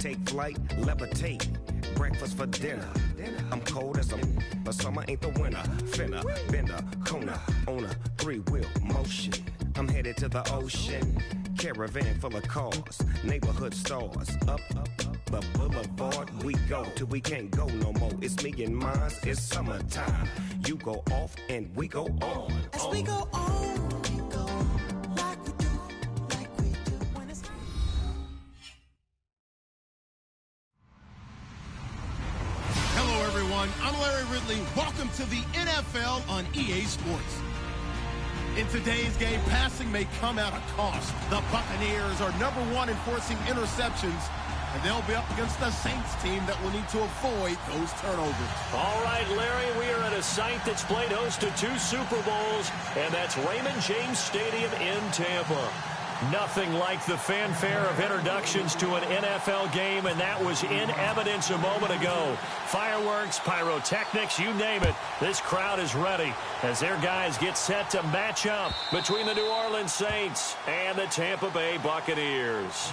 take flight, levitate, breakfast for dinner. I'm cold as but summer ain't the winter. Finna, bender, Kona, on a three-wheel motion. I'm headed to the ocean, caravan full of cars, neighborhood stars. Up the boulevard we go till we can't go no more. It's me and mine, it's summertime. You go off and we go on. As we go on, we go like we do when it's... Hello, everyone. I'm Larry Ridley. Welcome to the NFL on EA Sports. In today's game, passing may come at a cost. The Buccaneers are #1 in forcing interceptions, and they'll be up against the Saints team that will need to avoid those turnovers. All right, Larry, we are at a site that's played host to 2 Super Bowls, and that's Raymond James Stadium in Tampa. Nothing like the fanfare of introductions to an NFL game, and that was in evidence a moment ago. Fireworks, pyrotechnics, you name it. This crowd is ready as their guys get set to match up between the New Orleans Saints and the Tampa Bay Buccaneers.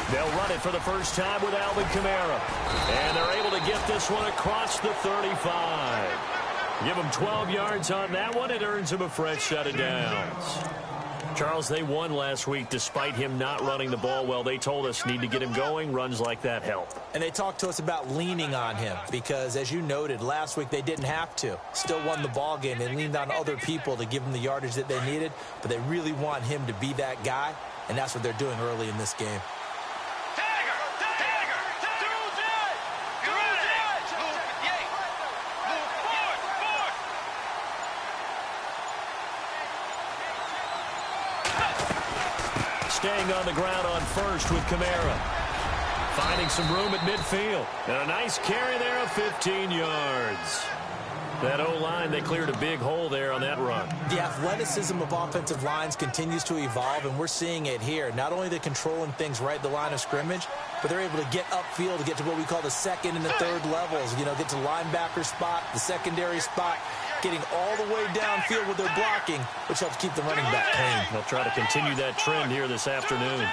They'll run it for the first time with Alvin Kamara. And they're able to get this one across the 35. Give them 12 yards on that one. It earns them a fresh set of downs. Charles, they won last week despite him not running the ball well. They told us need to get him going. Runs like that help. And they talked to us about leaning on him because, as you noted, last week they didn't have to. Still won the ball game. They leaned on other people to give them the yardage that they needed, but they really want him to be that guy, and that's what they're doing early in this game. Staying on the ground on first with Kamara. Finding some room at midfield. And a nice carry there of 15 yards. That O-line, they cleared a big hole there on that run. The athleticism of offensive lines continues to evolve, and we're seeing it here. Not only they're controlling things right at the line of scrimmage, but they're able to get upfield to get to what we call the second and the third levels. You know, get to linebacker spot, the secondary spot, getting all the way downfield with their blocking, which helps keep the running back clean. They'll try to continue that trend here this afternoon.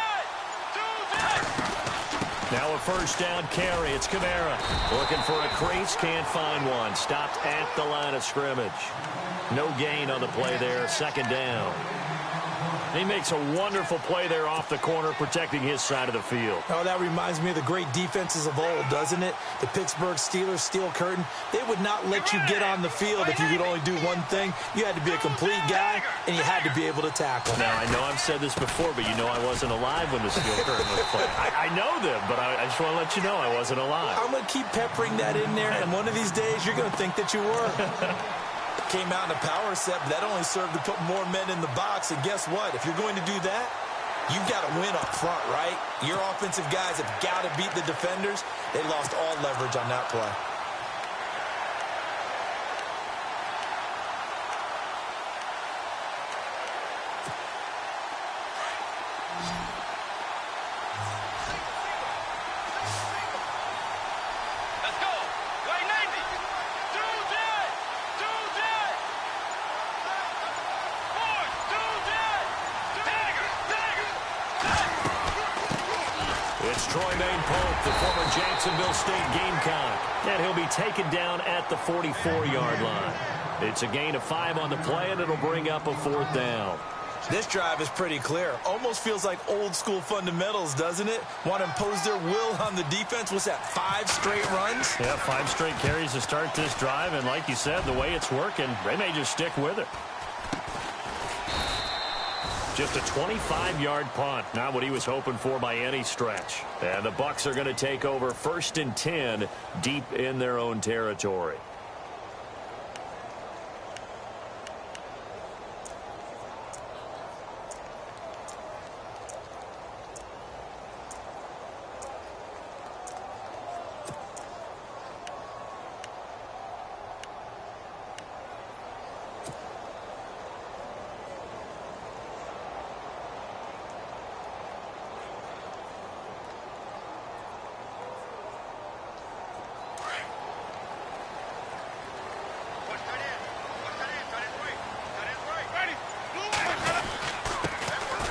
Now a first down carry. It's Kamara. Looking for a crease. Can't find one. Stopped at the line of scrimmage. No gain on the play there. Second down. He makes a wonderful play there off the corner, protecting his side of the field. Oh, that reminds me of the great defenses of old, doesn't it? The Pittsburgh Steelers, steel curtain. They would not let you get on the field if you could only do one thing. You had to be a complete guy, and you had to be able to tackle. Now, I know I've said this before, but you know I wasn't alive when the steel curtain was played. I know them, but I just want to let you know I wasn't alive. I'm going to keep peppering that in there, and one of these days you're going to think that you were. Came out in a power set, but that only served to put more men in the box. And guess what? If you're going to do that, you've got to win up front, right? Your offensive guys have got to beat the defenders. They lost all leverage on that play. The former Jacksonville State Gamecock. And he'll be taken down at the 44-yard line. It's a gain of 5 on the play, and it'll bring up a 4th down. This drive is pretty clear. Almost feels like old-school fundamentals, doesn't it? Want to impose their will on the defense. What's that, 5 straight runs? Yeah, 5 straight carries to start this drive, and like you said, the way it's working, they may just stick with it. Just a 25-yard punt, not what he was hoping for by any stretch. And the Bucs are going to take over 1st and 10 deep in their own territory.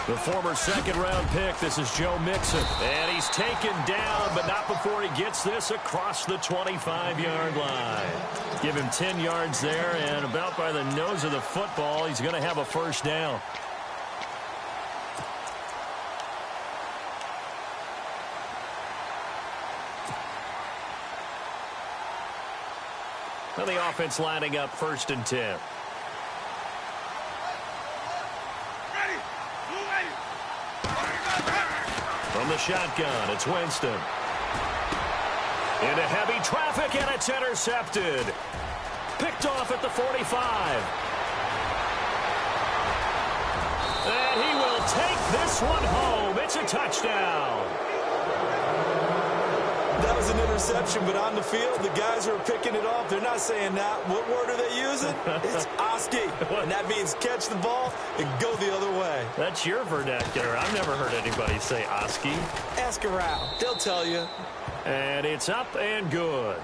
The former second-round pick, this is Joe Mixon. And he's taken down, but not before he gets this across the 25-yard line. Give him 10 yards there, and about by the nose of the football, he's going to have a first down. Now the offense lining up 1st and 10. From the shotgun, it's Winston. Into heavy traffic, and it's intercepted. Picked off at the 45. And he will take this one home. It's a touchdown. That was an interception, but on the field, the guys who are picking it off, they're not saying that. What word are they using? It's Oski, and that means catch the ball and go the other way. That's your vernacular. I've never heard anybody say Oski. Ask around. They'll tell you. And it's up and good.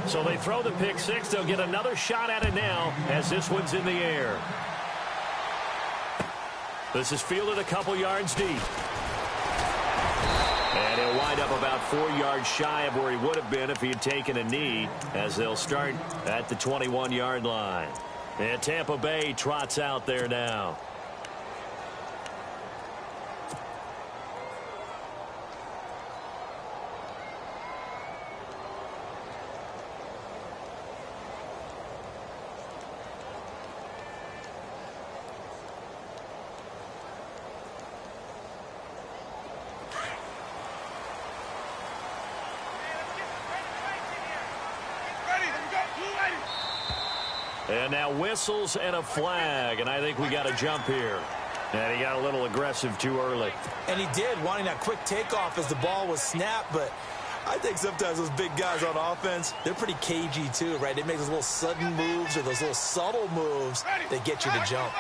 So they throw the pick six. They'll get another shot at it now as this one's in the air. This is fielded a couple yards deep. And he'll wind up about 4 yards shy of where he would have been if he had taken a knee, as they'll start at the 21-yard line. And Tampa Bay trots out there now. And now whistles and a flag, and I think we got a jump here. And he got a little aggressive too early. And he did, wanting that quick takeoff as the ball was snapped, but I think sometimes those big guys on offense, they're pretty cagey too, right? They make those little sudden moves or those little subtle moves that get you to jump.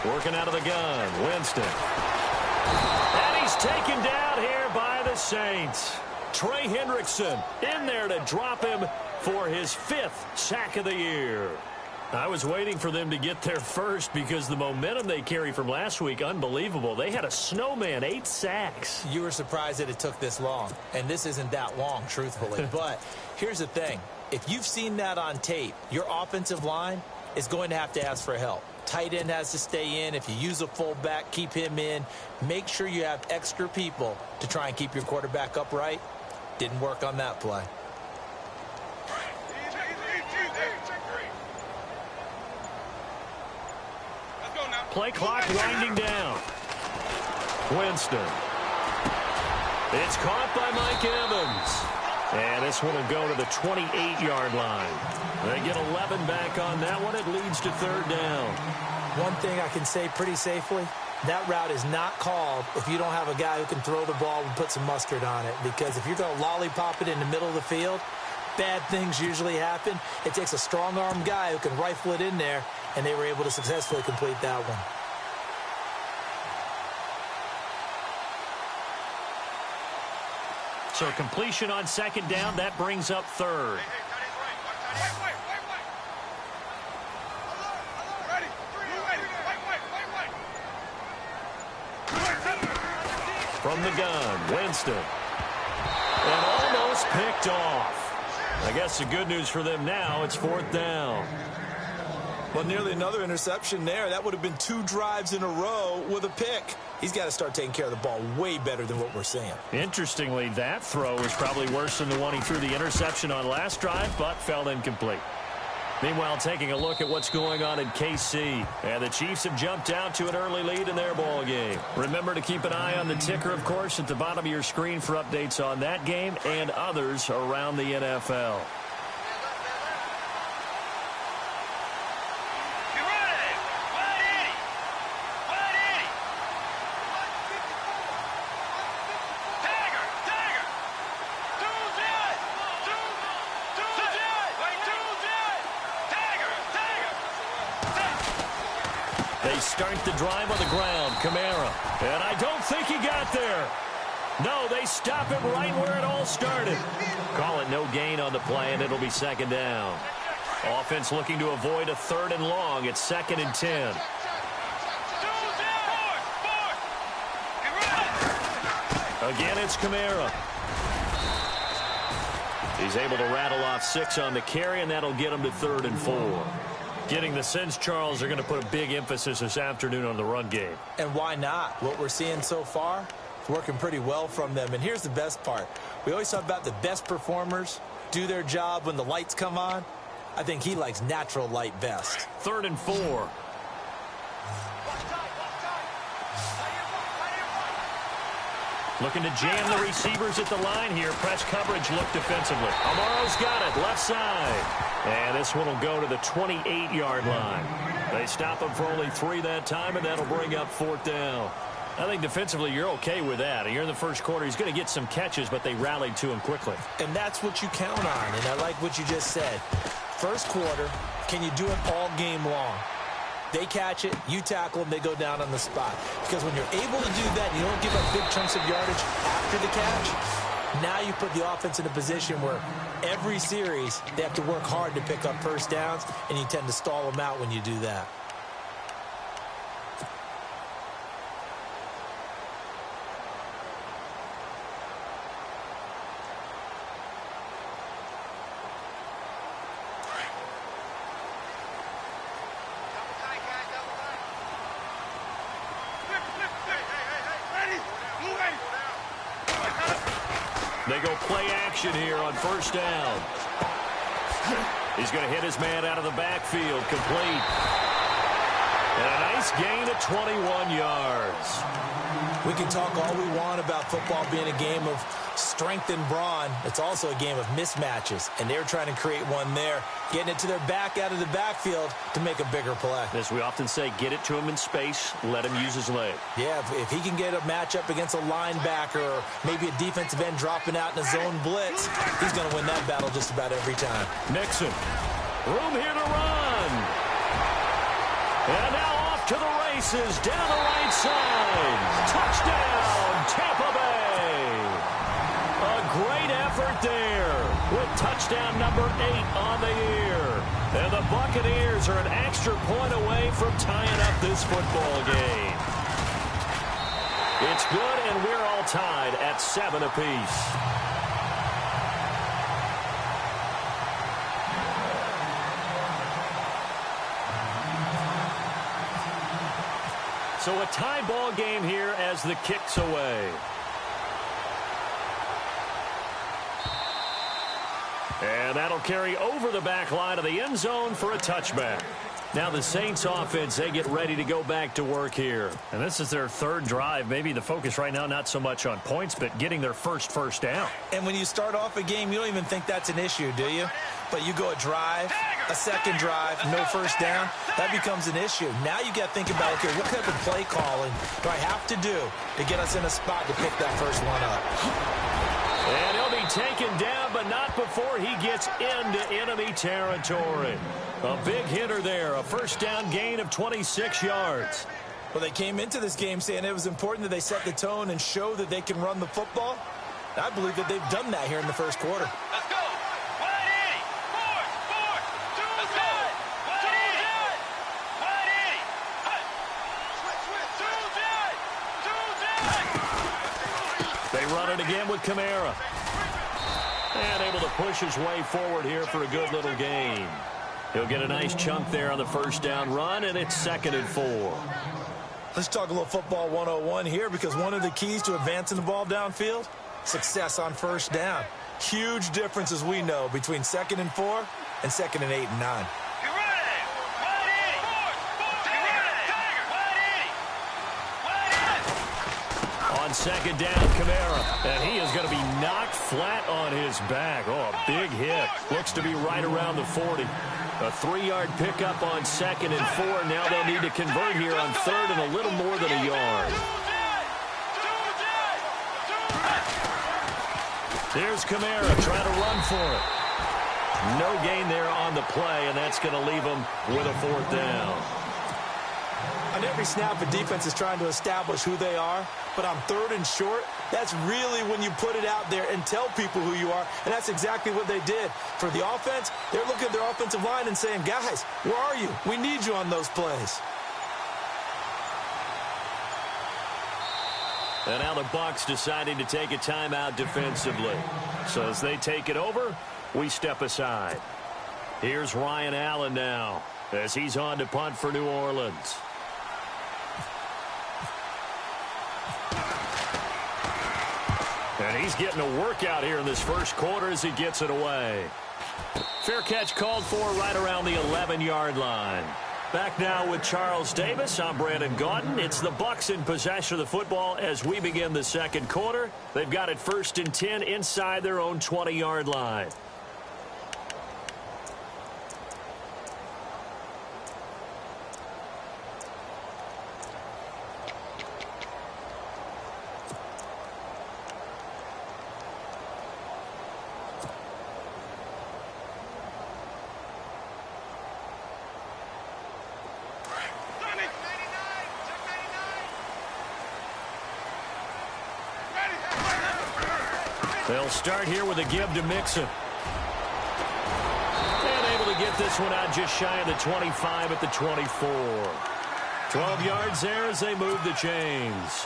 Working out of the gun, Winston. And he's taken down here by the Saints. Trey Hendrickson in there to drop him for his 5th sack of the year. I was waiting for them to get there first because the momentum they carry from last week, unbelievable. They had a snowman, 8 sacks. You were surprised that it took this long, and this isn't that long, truthfully. But here's the thing. If you've seen that on tape, your offensive line is going to have to ask for help. Tight end has to stay in. If you use a fullback, keep him in. Make sure you have extra people to try and keep your quarterback upright. Didn't work on that play. Play clock winding down. Winston. It's caught by Mike Evans. And this one will go to the 28-yard line. They get 11 back on that one. It leads to 3rd down. One thing I can say pretty safely, that route is not called if you don't have a guy who can throw the ball and put some mustard on it. Because if you're going to lollipop it in the middle of the field, bad things usually happen. It takes a strong-armed guy who can rifle it in there, and they were able to successfully complete that one. So completion on 2nd down, that brings up 3rd. From the gun, Winston. And almost picked off. I guess the good news for them now, it's 4th down. Well, nearly another interception there. That would have been 2 drives in a row with a pick. He's got to start taking care of the ball way better than what we're seeing. Interestingly, that throw was probably worse than the one he threw the interception on last drive, but fell incomplete. Meanwhile, taking a look at what's going on in KC. And the Chiefs have jumped out to an early lead in their ball game. Remember to keep an eye on the ticker, of course, at the bottom of your screen for updates on that game and others around the NFL. start the drive on the ground. Kamara. And I don't think he got there. No, they stop him right where it all started. Call it no gain on the play, and it'll be second down. Offense looking to avoid a 3rd and long. It's 2nd and 10. Again, it's Kamara. He's able to rattle off 6 on the carry, and that'll get him to 3rd and 4. Getting the sense, Charles, are going to put a big emphasis this afternoon on the run game. And why not? What we're seeing so far, it's working pretty well from them. And here's the best part. We always talk about the best performers do their job when the lights come on. I think he likes natural light best. 3rd and 4. Looking to jam the receivers at the line here. Press coverage look defensively. Amaro's got it, left side. And this one will go to the 28-yard line. They stop him for only 3 that time, and that'll bring up 4th down. I think defensively you're okay with that. You're in the first quarter. He's going to get some catches, but they rallied to him quickly. And that's what you count on, and I like what you just said. First quarter, can you do it all game long? They catch it, you tackle them, they go down on the spot. Because when you're able to do that, you don't give up big chunks of yardage after the catch. Now you put the offense in a position where every series they have to work hard to pick up first downs, and you tend to stall them out when you do that. They go play action here on first down. He's going to hit his man out of the backfield, complete. And a nice gain of 21 yards. We can talk all we want about football being a game of strength and brawn. It's also a game of mismatches, and they're trying to create one there, getting it to their back out of the backfield to make a bigger play. As we often say, get it to him in space, let him use his leg. Yeah, if he can get a matchup against a linebacker or maybe a defensive end dropping out in a zone blitz, he's going to win that battle just about every time. Mixon, room here to run. And now off to the races, down the right side. Touchdown, Tampa Bay. A great effort there with touchdown number 8 on the year. And the Buccaneers are an extra point away from tying up this football game. It's good, and we're all tied at 7 apiece. So a tie ball game here as the kick's away. And that'll carry over the back line of the end zone for a touchback. Now the Saints offense, they get ready to go back to work here. And this is their 3rd drive. Maybe the focus right now not so much on points, but getting their first down. And when you start off a game, you don't even think that's an issue, do you? But you go a drive, a second drive, no first down, that becomes an issue. Now you got to think about, okay, what type of play calling do I have to do to get us in a spot to pick that first one up? And he'll be taken down, but not before he gets into enemy territory. A big hitter there, a first down gain of 26 yards. Well, they came into this game saying it was important that they set the tone and show that they can run the football. I believe that they've done that here in the first quarter. Let's go. 180. Forward. Let's go. 180. 180. They run it again with Kamara. And able to push his way forward here for a good little gain. He'll get a nice chunk there on the first down run, and it's 2nd and 4. Let's talk a little football 101 here, because one of the keys to advancing the ball downfield, success on first down. Huge difference, as we know, between 2nd and 4 and 2nd and 8 and 9. On second down, Kamara, and he is going to be knocked flat on his back. Oh, a big hit. Looks to be right around the 40. A 3-yard pickup on 2nd and 4. Now they'll need to convert here on 3rd and a little more than a yard. There's Kamara trying to run for it. No gain there on the play, and that's going to leave him with a 4th down. I on every snap, a defense is trying to establish who they are, but on 3rd and short, that's really when you put it out there and tell people who you are, and that's exactly what they did. For the offense, they're looking at their offensive line and saying, guys, where are you? We need you on those plays. And now the Bucs deciding to take a timeout defensively. So as they take it over, we step aside. Here's Ryan Allen now as he's on to punt for New Orleans. And he's getting a workout here in this first quarter as he gets it away. Fair catch called for right around the 11-yard line. Back now with Charles Davis. I'm Brandon Gaudin. It's the Bucs in possession of the football as we begin the second quarter. They've got it 1st and 10 inside their own 20-yard line. They'll start here with a give to Mixon. And able to get this one out just shy of the 25 at the 24. 12 yards there as they move the chains.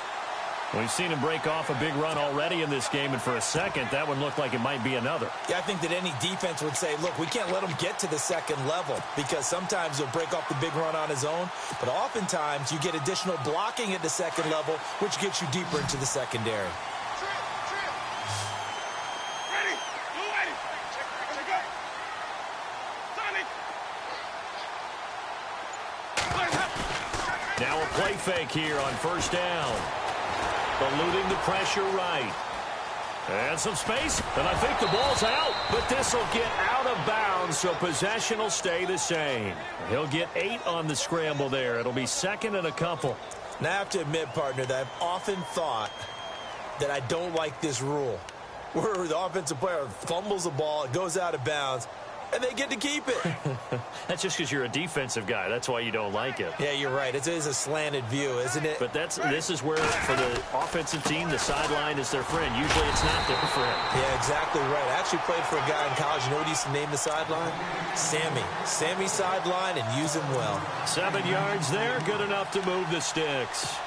We've seen him break off a big run already in this game, and for a second, that one looked like it might be another. Yeah, I think that any defense would say, look, we can't let him get to the second level because sometimes he'll break off the big run on his own, but oftentimes you get additional blocking at the second level, which gets you deeper into the secondary. Now a play fake here on 1st down. Eluding the pressure right. And some space, and I think the ball's out, but this will get out of bounds, so possession will stay the same. He'll get 8 on the scramble there. It'll be 2nd and a couple. Now, I have to admit, partner, that I've often thought that I don't like this rule, where the offensive player fumbles the ball, it goes out of bounds, and they get to keep it. That's just because you're a defensive guy. That's why you don't like it. Yeah, you're right. It is a slanted view, isn't it? But this is where, for the offensive team, the sideline is their friend. Usually it's not their friend. Yeah, exactly right. I actually played for a guy in college. You know what he used to name the sideline? Sammy. Sammy sideline, and use him well. 7 yards there, good enough to move the sticks.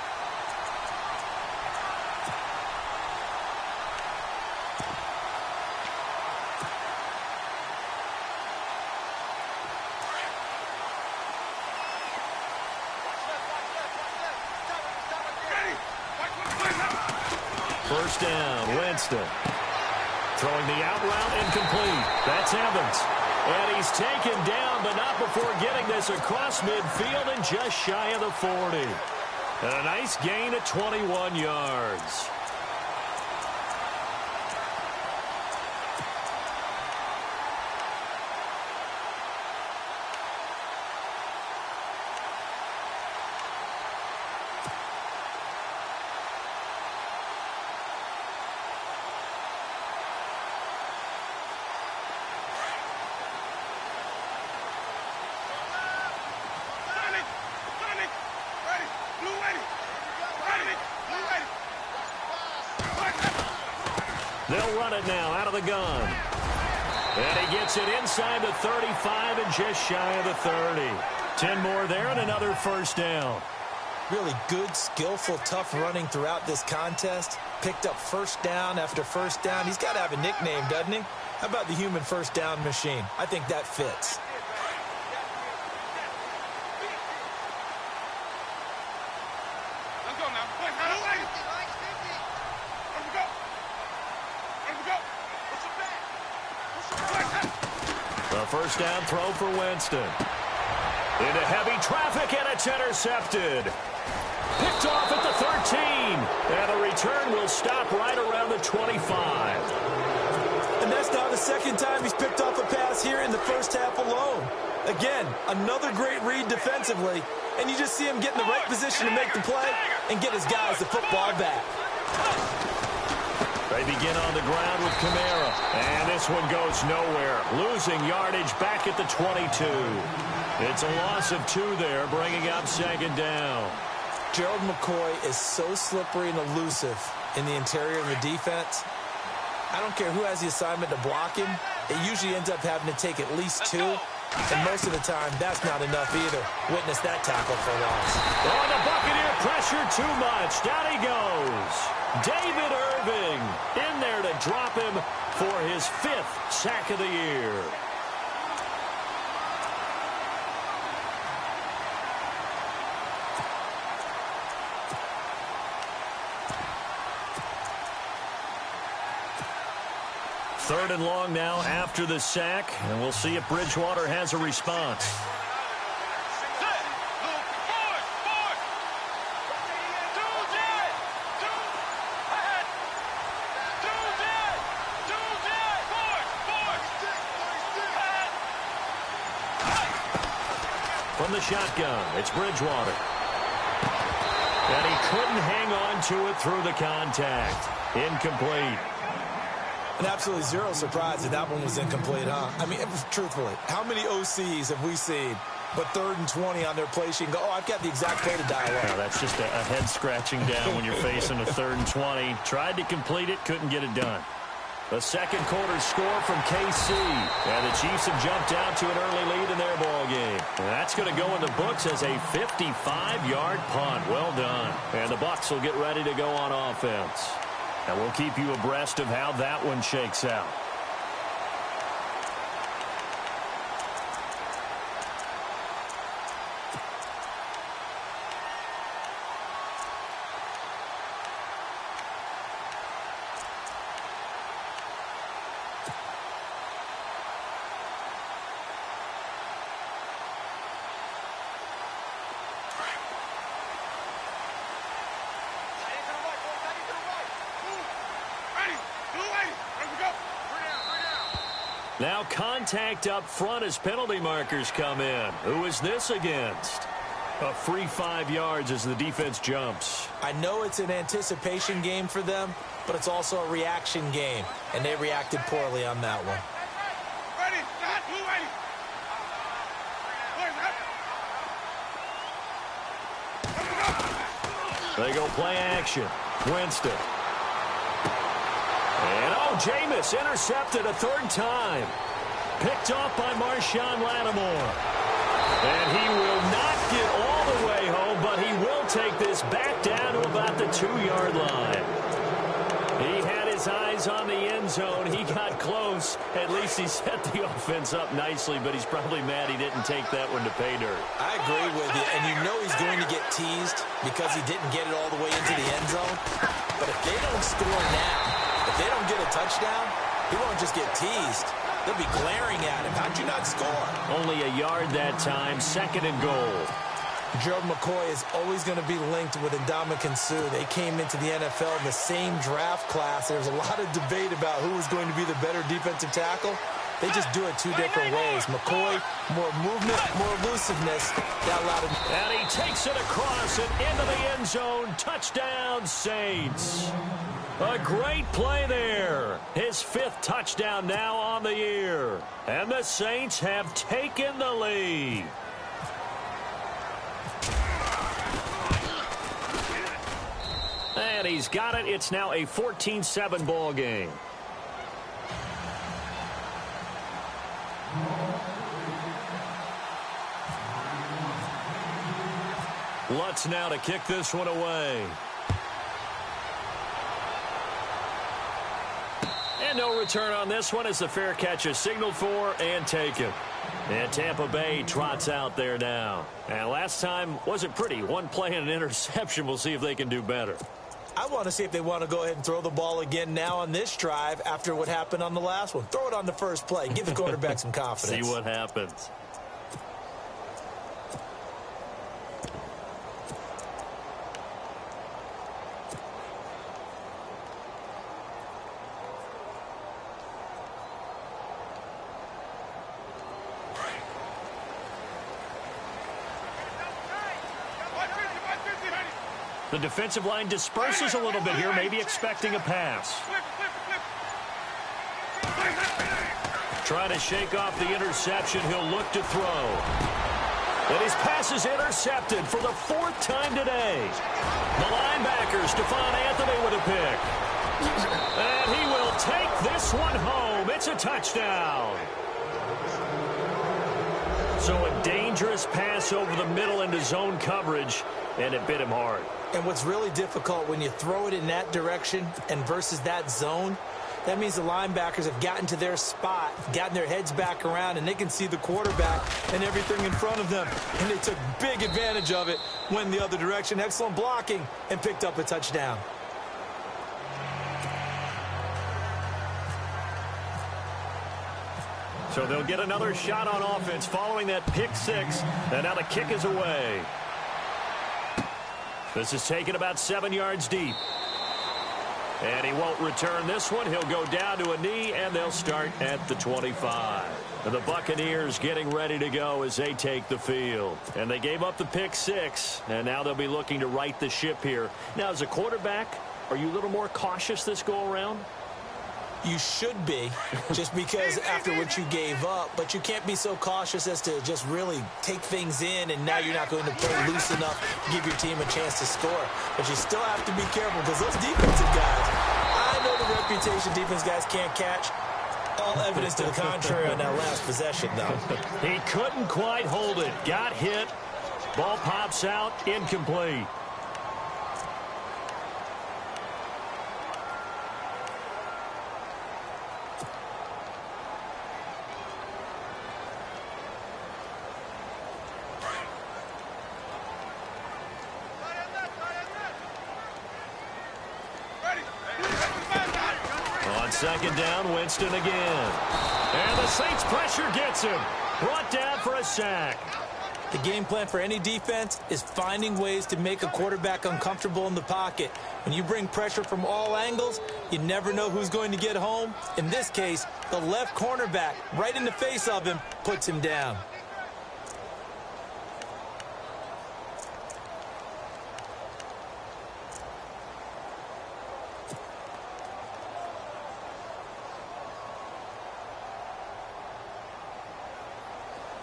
First down, Winston. Throwing the out route incomplete. That's Evans. And he's taken down, but not before getting this across midfield and just shy of the 40. And a nice gain of 21 yards. They'll run it now out of the gun. And he gets it inside the 35 and just shy of the 30. 10 more there and another first down. Really good, skillful, tough running throughout this contest. Picked up first down after first down. He's got to have a nickname, doesn't he? How about the human first down machine? I think that fits. First down throw for Winston. Into heavy traffic, and it's intercepted. Picked off at the 13. And the return will stop right around the 25. And that's now the second time he's picked off a pass here in the first half alone. Again, another great read defensively. And you just see him get in the right position to make the play and get his guys the football back. They begin on the ground with Kamara. And this one goes nowhere. Losing yardage back at the 22. It's a loss of 2 there, bringing up second down. Gerald McCoy is so slippery and elusive in the interior of the defense. I don't care who has the assignment to block him. It usually ends up having to take at least 2. And most of the time, that's not enough either. Witness that tackle for loss. Oh, the Buccaneer pressure too much. Down he goes. David Irving in there to drop him for his 5th sack of the year. Third and long now after the sack, and we'll see if Bridgewater has a response. From the shotgun, it's Bridgewater. And he couldn't hang on to it through the contact. Incomplete. And absolutely zero surprise that that one was incomplete, huh? I mean, truthfully, how many OCs have we seen but 3rd and 20 on their play sheet and go, oh, I've got the exact play to dial up? Yeah, that's just a head-scratching down when you're facing a 3rd and 20. Tried to complete it, couldn't get it done. The second quarter score from KC. And the Chiefs have jumped out to an early lead in their ball game. And that's going to go in the books as a 55-yard punt. Well done. And the Bucs will get ready to go on offense. And we'll keep you abreast of how that one shakes out. Now contact up front as penalty markers come in. Who is this against? A free 5 yards as the defense jumps. I know it's an anticipation game for them, but it's also a reaction game, and they reacted poorly on that one. They go play action. Winston. And, Jameis intercepted a 3rd time. Picked off by Marshawn Lattimore. And he will not get all the way home, but he will take this back down to about the 2-yard line. He had his eyes on the end zone. He got close. At least he set the offense up nicely, but he's probably mad he didn't take that one to pay dirt. I agree with you, and you know he's going to get teased because he didn't get it all the way into the end zone. But if they don't score now, if they don't get a touchdown, he won't just get teased. They'll be glaring at him. How'd you not score? Only a yard that time, 2nd and goal. Gerald McCoy is always going to be linked with Ndamukong Suh. They came into the NFL in the same draft class. There's a lot of debate about who was going to be the better defensive tackle. They just do it 2 different ways. McCoy, more movement, more elusiveness. That allowed him. And he takes it across and into the end zone. Touchdown, Saints. A great play there. His 5th touchdown now on the year. And the Saints have taken the lead. And he's got it. It's now a 14-7 ball game. Lutz now to kick this one away. And no return on this one as the fair catch is signaled for and taken. And Tampa Bay trots out there now. And last time wasn't pretty. 1 play and an interception. We'll see if they can do better. I want to see if they want to go ahead and throw the ball again now on this drive after what happened on the last one. Throw it on the first play. Give the quarterback some confidence. See what happens. The defensive line disperses a little bit here, maybe expecting a pass. Trying to shake off the interception. He'll look to throw. And his pass is intercepted for the 4th time today. The linebacker, Stephon Anthony, with a pick. And he will take this one home. It's a touchdown. So a dangerous pass over the middle into zone coverage, and it bit him hard. And what's really difficult when you throw it in that direction and versus that zone, that means the linebackers have gotten to their spot, gotten their heads back around, and they can see the quarterback and everything in front of them. And they took big advantage of it, went the other direction. Excellent blocking, and picked up a touchdown. So they'll get another shot on offense following that pick 6. And now the kick is away. This is taken about 7 yards deep. And he won't return this one. He'll go down to a knee, and they'll start at the 25. And the Buccaneers getting ready to go as they take the field. And they gave up the pick 6, and now they'll be looking to right the ship here. Now, as a quarterback, are you a little more cautious this go-around? You should be, just because after what you gave up, but you can't be so cautious as to just really take things in, and now you're not going to play loose enough to give your team a chance to score. But you still have to be careful, because those defensive guys, I know the reputation defense guys can't catch. All evidence to the contrary on that last possession, though. He couldn't quite hold it. Got hit. Ball pops out. Incomplete. Second down, Winston again. And the Saints pressure gets him. Brought down for a sack. The game plan for any defense is finding ways to make a quarterback uncomfortable in the pocket. When you bring pressure from all angles, you never know who's going to get home. In this case, the left cornerback, right in the face of him, puts him down.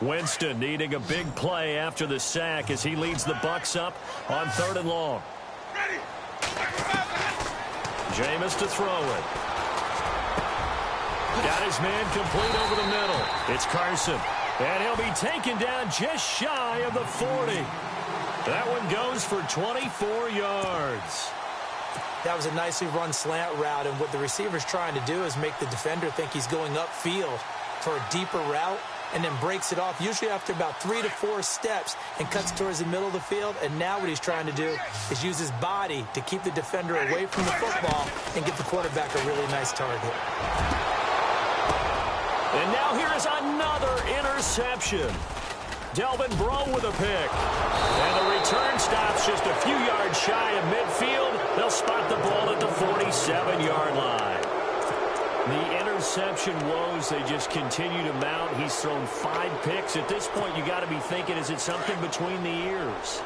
Winston needing a big play after the sack as he leads the Bucs up on 3rd and long. Jameis to throw it. Got his man complete over the middle. It's Carson. And he'll be taken down just shy of the 40. That one goes for 24 yards. That was a nicely run slant route, and what the receiver's trying to do is make the defender think he's going upfield for a deeper route, and then breaks it off, usually after about 3 to 4 steps, and cuts towards the middle of the field. And now what he's trying to do is use his body to keep the defender away from the football and get the quarterback a really nice target. And now here is another interception. Delvin Breaux with a pick. And the return stops just a few yards shy of midfield. They'll spot the ball at the 47-yard line. The interception woes, they just continue to mount. He's thrown 5 picks. At this point, you got to be thinking, is it something between the ears?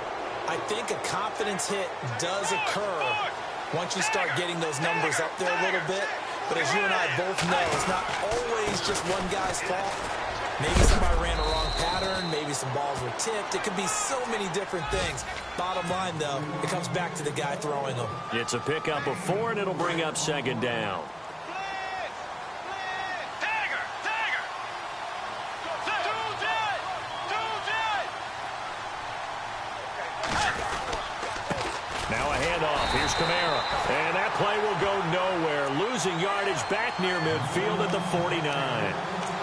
I think a confidence hit does occur once you start getting those numbers up there a little bit. But as you and I both know, it's not always just one guy's fault. Maybe somebody ran a wrong pattern. Maybe some balls were tipped. It could be so many different things. Bottom line, though, it comes back to the guy throwing them. It's a pickup of 4, and it'll bring up 2nd down. Now a handoff. Here's Kamara. And that play will go nowhere. Losing yardage back near midfield at the 49.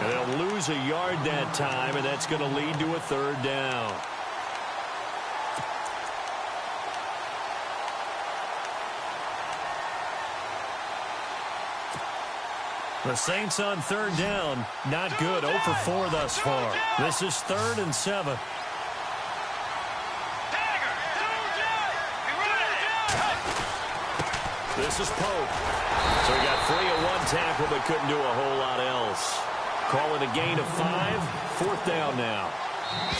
And they'll lose a yard that time, and that's going to lead to a 3rd down. The Saints on 3rd down. Not good. 0 for 4 thus far. This is 3rd and 7. This is Pope. So he got free of 1 tackle, but couldn't do a whole lot else. Call it a gain of 5. 4th down now.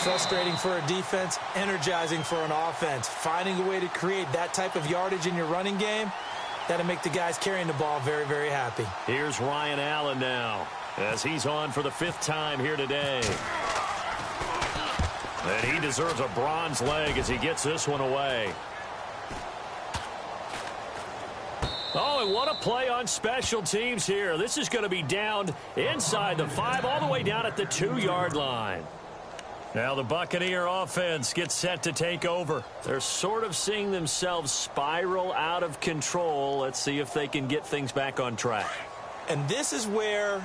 Frustrating for a defense, energizing for an offense. Finding a way to create that type of yardage in your running game, That'll make the guys carrying the ball very, very happy. Here's Ryan Allen now, as he's on for the 5th time here today. And he deserves a bronze leg as he gets this one away. Oh, and what a play on special teams here. This is going to be down inside the 5, all the way down at the 2-yard line. Now the Buccaneer offense gets set to take over. They're sort of seeing themselves spiral out of control. Let's see if they can get things back on track. And this is where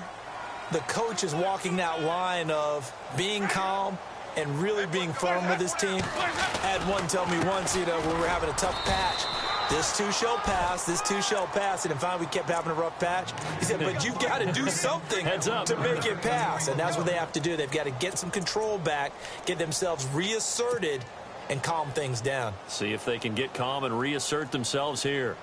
the coach is walking that line of being calm and really being firm with his team. I had one tell me once, when we were having a tough patch, this too shall pass, this too shall pass. And finally, we kept having a rough patch. He said, but you've got to do something to make it pass. And that's what they have to do. They've got to get some control back, get themselves reasserted, and calm things down. See if they can get calm and reassert themselves here.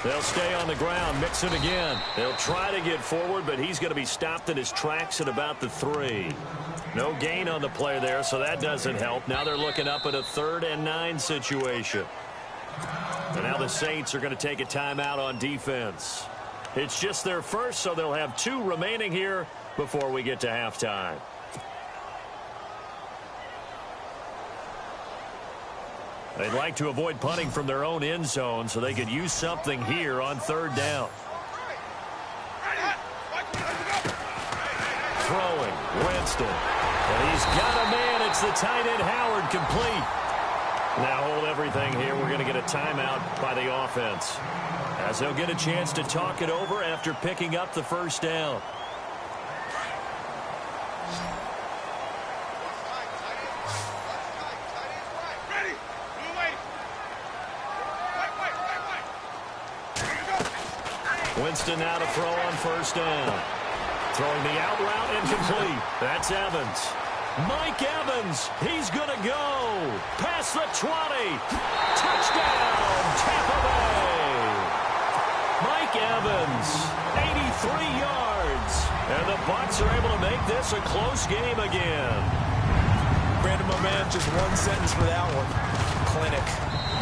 They'll stay on the ground, mix it again. They'll try to get forward, but he's going to be stopped in his tracks at about the 3. No gain on the play there, so that doesn't help. Now they're looking up at a 3rd and 9 situation. And now the Saints are going to take a timeout on defense. It's just their first, so they'll have 2 remaining here before we get to halftime. They'd like to avoid punting from their own end zone so they could use something here on 3rd down. Throwing, Winston. And he's got a man. It's the tight end, Howard, complete. Now hold everything here. We're going to get a timeout by the offense, as they'll get a chance to talk it over after picking up the 1st down. Winston now to throw on 1st down. Throwing the out route incomplete. That's Evans. Mike Evans. He's going to go. Past the 20. Touchdown, Tampa Bay. Mike Evans, 83 yards. And the Bucs are able to make this a close game again. Brandon, my man, just one sentence for that one. Clinic.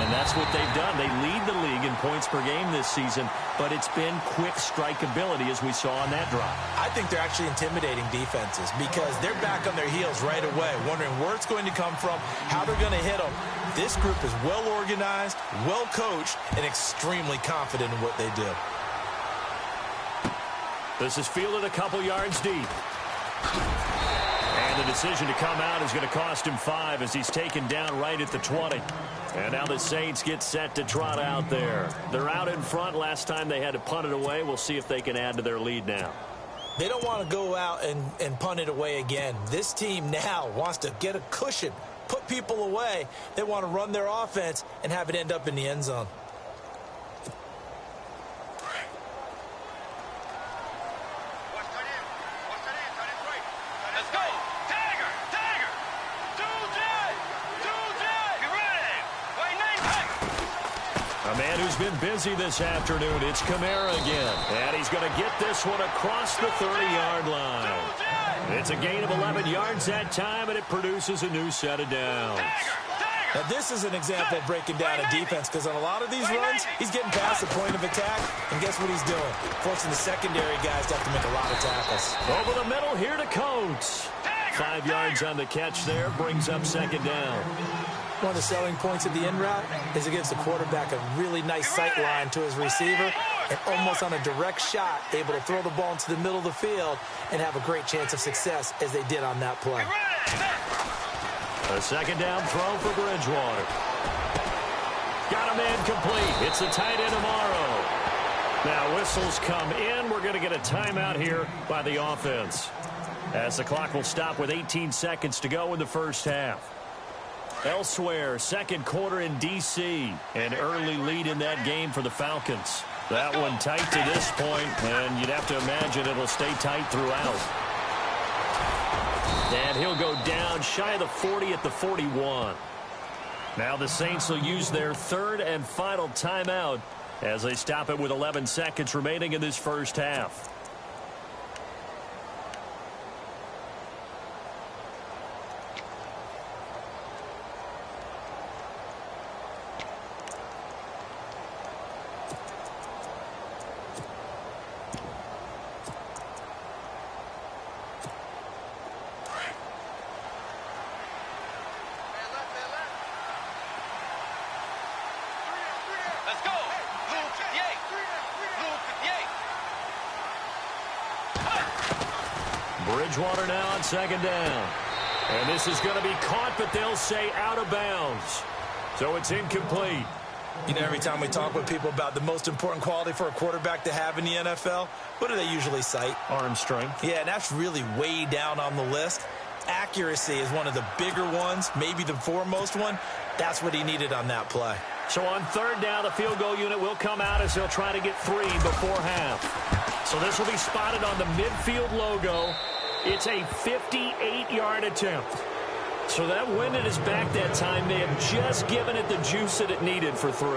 And that's what they've done. They lead the league in points per game this season, but it's been quick strikeability as we saw on that drive. I think they're actually intimidating defenses because they're back on their heels right away, wondering where it's going to come from, how they're going to hit them. This group is well organized, well coached, and extremely confident in what they do. This is fielded a couple yards deep. And the decision to come out is going to cost him 5 as he's taken down right at the 20. And now the Saints get set to trot out there. They're out in front. Last time they had to punt it away. We'll see if they can add to their lead now. They don't want to go out and punt it away again. This team now wants to get a cushion, put people away. They want to run their offense and have it end up in the end zone. A man who's been busy this afternoon, it's Kamara again. And he's going to get this one across the 30-yard line. It's a gain of 11 yards that time, and it produces a new set of downs. Now, this is an example of breaking down a defense because on a lot of these runs, he's getting past the point of attack, and guess what he's doing? Forcing the secondary guys to have to make a lot of tackles. Over the middle here to Coates. 5 yards on the catch there, brings up 2nd down. One of the selling points of the in route is it gives the quarterback a really nice sight line to his receiver and almost on a direct shot able to throw the ball into the middle of the field and have a great chance of success as they did on that play. A 2nd down throw for Bridgewater. Got a man complete. It's a tight end tomorrow. Now whistles come in. We're going to get a timeout here by the offense, as the clock will stop with 18 seconds to go in the first half. Elsewhere, 2nd quarter in D.C. An early lead in that game for the Falcons. That one tight to this point, and you'd have to imagine it'll stay tight throughout. And he'll go down shy of the 40 at the 41. Now the Saints will use their 3rd and final timeout as they stop it with 11 seconds remaining in this first half. Bridgewater now on second down. And this is going to be caught, but they'll say out of bounds. So it's incomplete. You know, every time we talk with people about the most important quality for a quarterback to have in the NFL, what do they usually cite? Arm strength. Yeah, and that's really way down on the list. Accuracy is one of the bigger ones, maybe the foremost one. That's what he needed on that play. So on third down, the field goal unit will come out as they'll try to get 3 before half. So this will be spotted on the midfield logo. It's a 58-yard attempt. So that wind at his back that time may have just given it the juice that it needed for 3.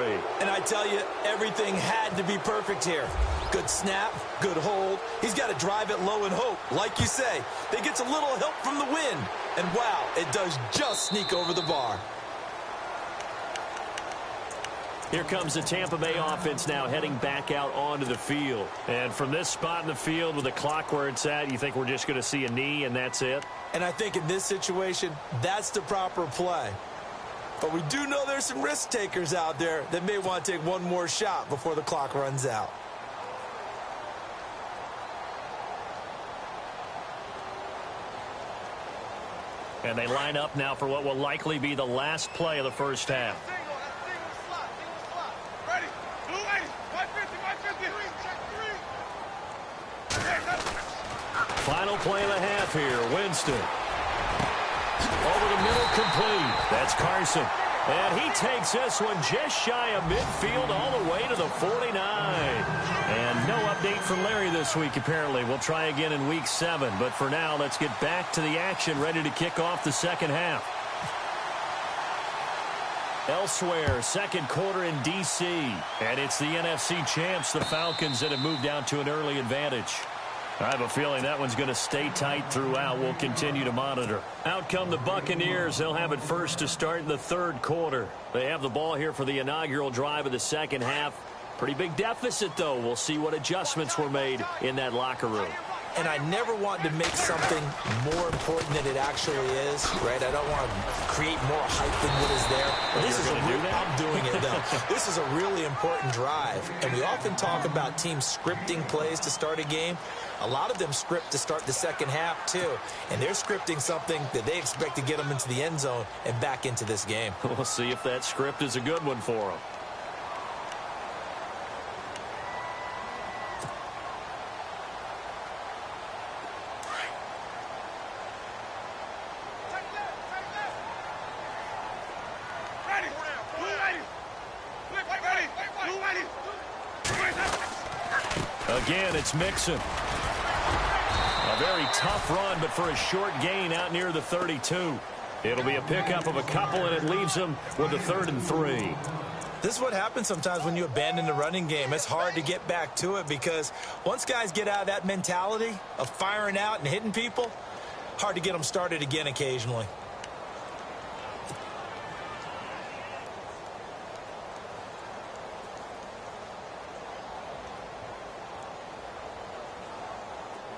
And I tell you, everything had to be perfect here. Good snap, good hold. He's got to drive it low and hope. Like you say, they gets a little help from the wind. And wow, it does just sneak over the bar. Here comes the Tampa Bay offense now heading back out onto the field. And from this spot in the field with the clock where it's at, you think we're just going to see a knee and that's it? And I think in this situation, that's the proper play. But we do know there's some risk takers out there that may want to take one more shot before the clock runs out. And they line up now for what will likely be the last play of the first half. Final play of the half here. Winston. Over the middle, complete. That's Carson. And he takes this one just shy of midfield all the way to the 49. And no update from Larry this week, apparently. We'll try again in week 7. But for now, let's get back to the action, ready to kick off the second half. Elsewhere, second quarter in D.C. And it's the NFC champs, the Falcons, that have moved down to an early advantage. I have a feeling that one's going to stay tight throughout. We'll continue to monitor. Out come the Buccaneers. They'll have it first to start in the third quarter. They have the ball here for the inaugural drive of the second half. Pretty big deficit, though. We'll see what adjustments were made in that locker room. And I never want to make something more important than it actually is, right? I don't want to create more hype than what is there. I'm doing it, though. This is a really important drive. And we often talk about teams scripting plays to start a game. A lot of them script to start the second half, too. And they're scripting something that they expect to get them into the end zone and back into this game. We'll see if that script is a good one for them. Again, it's Mixon. A very tough run, but for a short gain out near the 32. It'll be a pickup of a couple, and it leaves them with a 3rd and 3. This is what happens sometimes when you abandon the running game. It's hard to get back to it because once guys get out of that mentality of firing out and hitting people, hard to get them started again occasionally.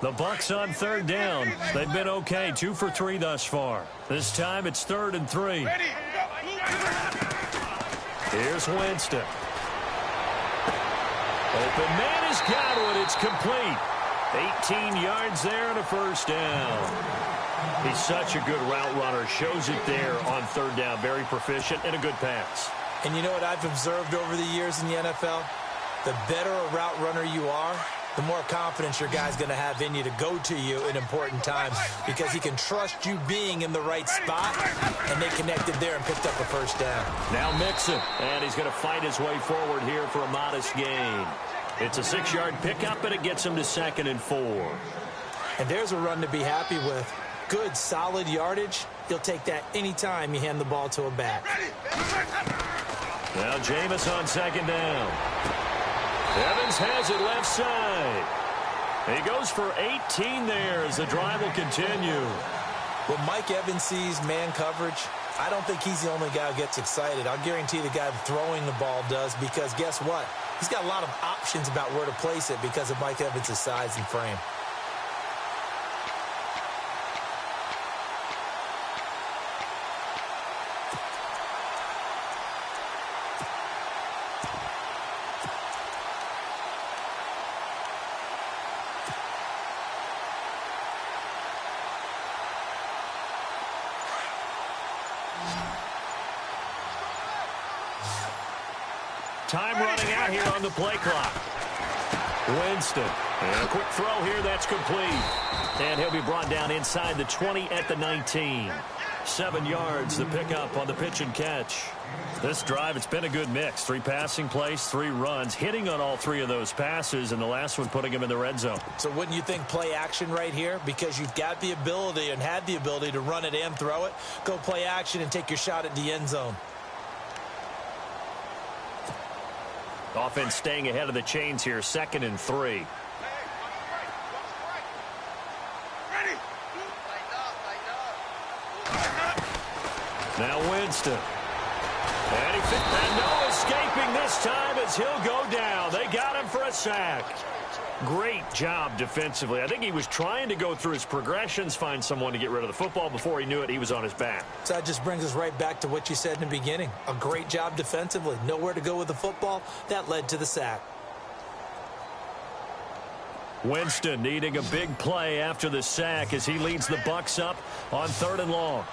The Bucs on third down. They've been okay, 2 for 3 thus far. This time it's 3rd and 3. Here's Winston. Open man has got one. It's complete. 18 yards there and a first down. He's such a good route runner. Shows it there on third down. Very proficient and a good pass. And you know what I've observed over the years in the NFL? The better a route runner you are, the more confidence your guy's going to have in you to go to you in important times because he can trust you being in the right spot, and they connected there and picked up a first down. Now Mixon, and he's going to fight his way forward here for a modest gain. It's a 6-yard pickup, and it gets him to 2nd and 4. And there's a run to be happy with. Good, solid yardage. You'll take that anytime you hand the ball to a back. Now Jameis on 2nd down. Evans has it left side. He goes for 18 there as the drive will continue. When Mike Evans sees man coverage, I don't think he's the only guy who gets excited. I'll guarantee the guy throwing the ball does because guess what? He's got a lot of options about where to place it because of Mike Evans' size and frame. Time running out here on the play clock. Winston. And a quick throw here. That's complete. And he'll be brought down inside the 20 at the 19. 7 yards, the pickup on the pitch and catch. This drive, it's been a good mix. 3 passing plays, 3 runs, hitting on all 3 of those passes, and the last one putting him in the red zone. So wouldn't you think play action right here? Because you've got the ability and had the ability to run it and throw it. Go play action and take your shot at the end zone. Offense staying ahead of the chains here, 2nd and 3. Now Winston. And no escaping this time as he'll go down. They got him for a sack. Great job defensively. I think he was trying to go through his progressions, find someone to get rid of the football. Before he knew it, he was on his back. So that just brings us right back to what you said in the beginning. A great job defensively. Nowhere to go with the football. That led to the sack. Winston needing a big play after the sack as he leads the Bucs up on 3rd and long.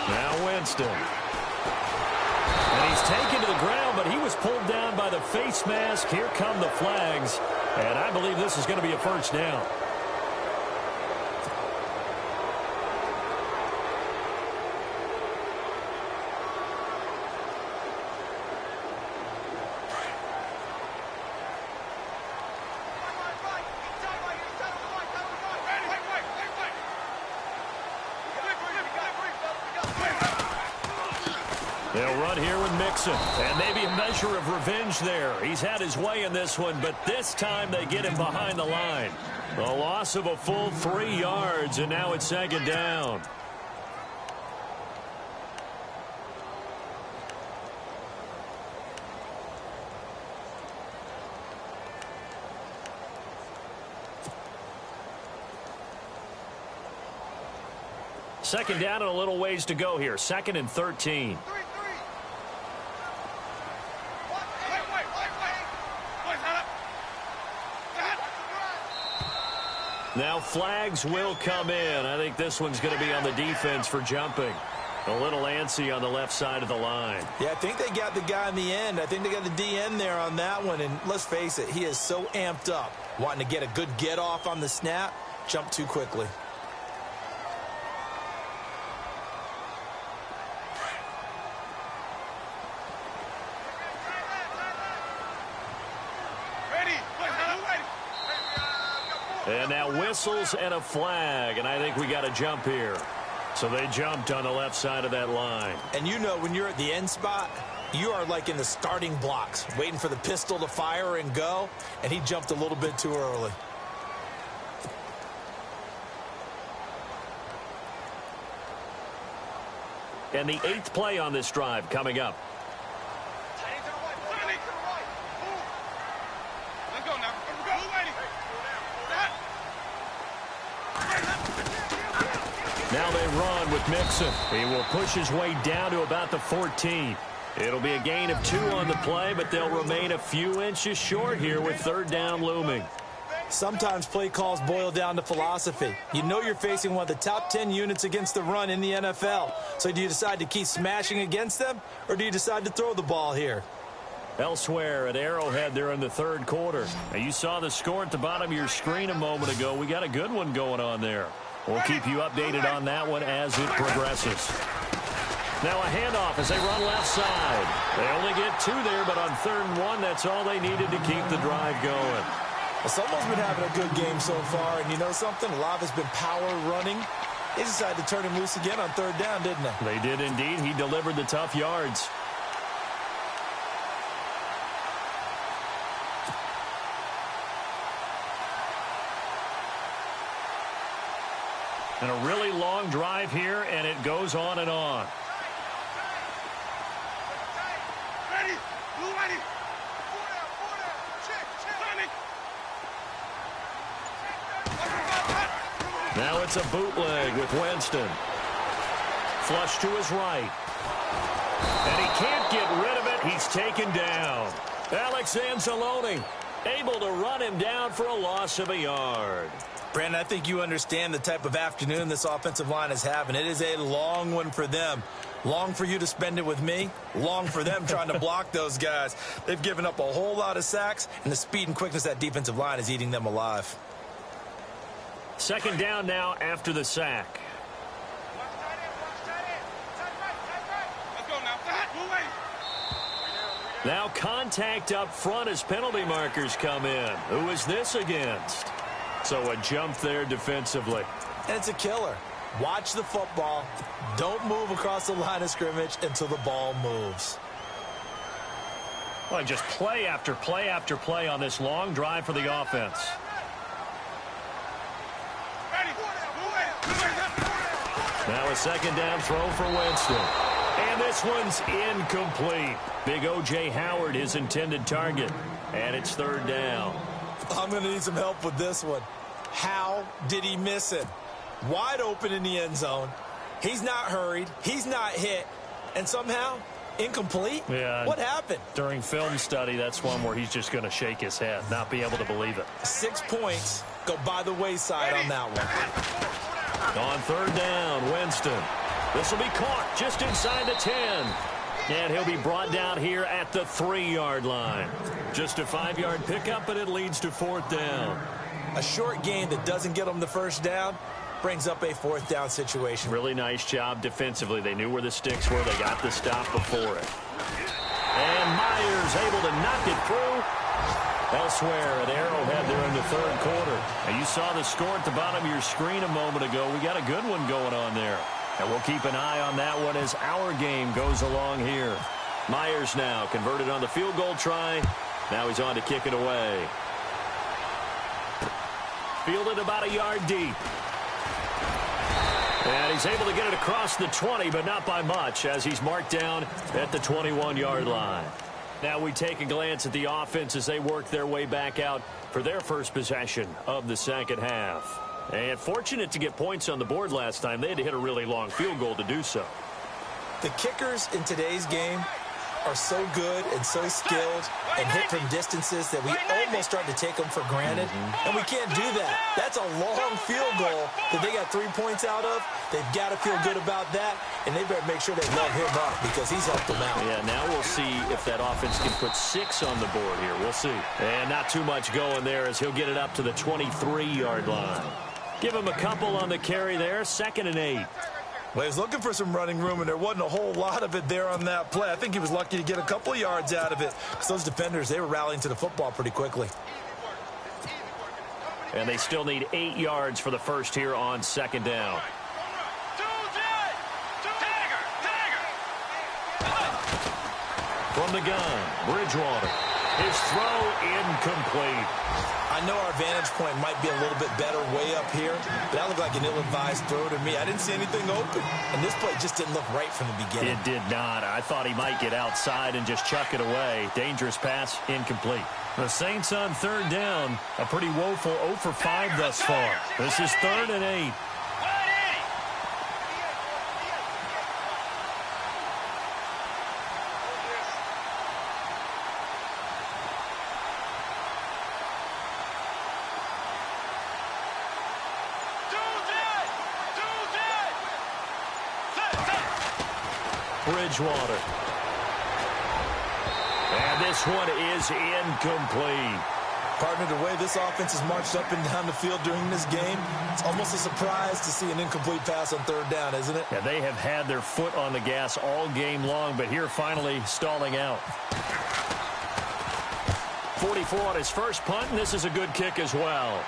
Now Winston. And he's taken to the ground, but he was pulled down by the face mask. Here come the flags. And I believe this is going to be a first down. They'll run here with Mixon, and maybe a measure of revenge there. He's had his way in this one, but this time they get him behind the line. A loss of a full 3 yards, and now it's 2nd down. Second down and a little ways to go here. 2nd and 13. Now flags will come in. I think this one's going to be on the defense for jumping. A little antsy on the left side of the line. Yeah, I think they got the guy in the end. I think they got the DN there on that one. And let's face it, he is so amped up. Wanting to get a good get off on the snap. Jump too quickly. And now whistles and a flag, and I think we got a jump here. So they jumped on the left side of that line. And you know when you're at the end spot, you are like in the starting blocks, waiting for the pistol to fire and go, and he jumped a little bit too early. And the 8th play on this drive coming up. Now they run with Mixon. He will push his way down to about the 14. It'll be a gain of 2 on the play, but they'll remain a few inches short here with 3rd down looming. Sometimes play calls boil down to philosophy. You know you're facing one of the top 10 units against the run in the NFL. So do you decide to keep smashing against them, or do you decide to throw the ball here? Elsewhere at Arrowhead, they're in the 3rd quarter. Now, you saw the score at the bottom of your screen a moment ago. We got a good one going on there. We'll keep you updated on that one as it progresses. Now a handoff as they run left side. They only get 2 there, but on 3rd and 1, that's all they needed to keep the drive going. Well, someone's been having a good game so far, and you know something? A lot of it's been power running. They decided to turn him loose again on 3rd down, didn't they? They did indeed. He delivered the tough yards. And a really long drive here, and it goes on and on. Now it's a bootleg with Winston. Flush to his right. And he can't get rid of it. He's taken down. Alex Anzalone. able to run him down for a loss of a yard. Brandon, I think you understand the type of afternoon this offensive line is having. It is a long one for them. Long for you to spend it with me. Long for them trying to block those guys. They've given up a whole lot of sacks, and the speed and quickness of that defensive line is eating them alive. Second down now after the sack. Now contact up front as penalty markers come in. Who is this against? So a jump there defensively. And it's a killer. Watch the football. Don't move across the line of scrimmage until the ball moves. Well, just play after play after play on this long drive for the offense. Now a second down throw for Winston. And this one's incomplete. Big O.J. Howard, his intended target. And it's third down. I'm going to need some help with this one. How did he miss it? Wide open in the end zone. He's not hurried. He's not hit. And somehow, incomplete? Yeah. What happened? During film study, that's one where he's just going to shake his head, not be able to believe it. 6 points go by the wayside on that one. On third down, Winston. This will be caught just inside the 10. And he'll be brought down here at the 3-yard line. Just a 5-yard pickup, but it leads to fourth down. A short gain that doesn't get them the first down brings up a fourth down situation. Really nice job defensively. They knew where the sticks were. They got the stop before it. And Myers able to knock it through. Elsewhere at Arrowhead there in the third quarter. And you saw the score at the bottom of your screen a moment ago. We got a good one going on there. And we'll keep an eye on that one as our game goes along here. Myers now converted on the field goal try. Now he's on to kick it away. Fielded about a yard deep. And he's able to get it across the 20, but not by much, as he's marked down at the 21-yard line. Now we take a glance at the offense as they work their way back out for their first possession of the second half. And fortunate to get points on the board last time. They had to hit a really long field goal to do so. The kickers in today's game are so good and so skilled and hit from distances that we almost start to take them for granted. And we can't do that. That's a long field goal that they got 3 points out of. They've got to feel good about that, and they better make sure they love him up because he's helped them out. Yeah, now we'll see if that offense can put 6 on the board here. We'll see. And not too much going there as he'll get it up to the 23-yard line. Give him a couple on the carry there. 2nd and 8. Well, he was looking for some running room, and there wasn't a whole lot of it there on that play. I think he was lucky to get a couple of yards out of it because those defenders, they were rallying to the football pretty quickly. And they still need 8 yards for the first here on 2nd down. From the gun, Bridgewater. His throw incomplete. I know our vantage point might be a little bit better way up here, but that looked like an ill-advised throw to me. I didn't see anything open, and this play just didn't look right from the beginning. It did not. I thought he might get outside and just chuck it away. Dangerous pass, incomplete. The Saints on third down, a pretty woeful 0 for 5 thus far. This is 3rd and 8. Bridgewater. And this one is incomplete. Partner, the way this offense has marched up and down the field during this game, it's almost a surprise to see an incomplete pass on third down, isn't it? Yeah, they have had their foot on the gas all game long, but here finally stalling out. 44 on his first punt, and this is a good kick as well.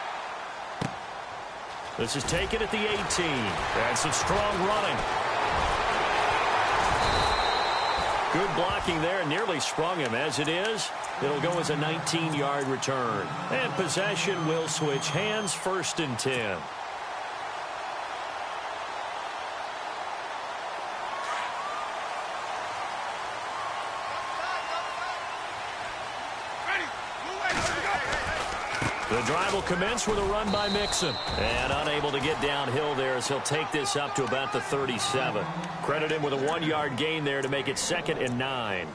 This is taken at the 18. And some strong running. Good blocking there, nearly sprung him. As it is, it'll go as a 19-yard return. And possession will switch hands, 1st and 10. The drive will commence with a run by Mixon. And unable to get downhill there as he'll take this up to about the 37. Credit him with a 1-yard gain there to make it 2nd and 9.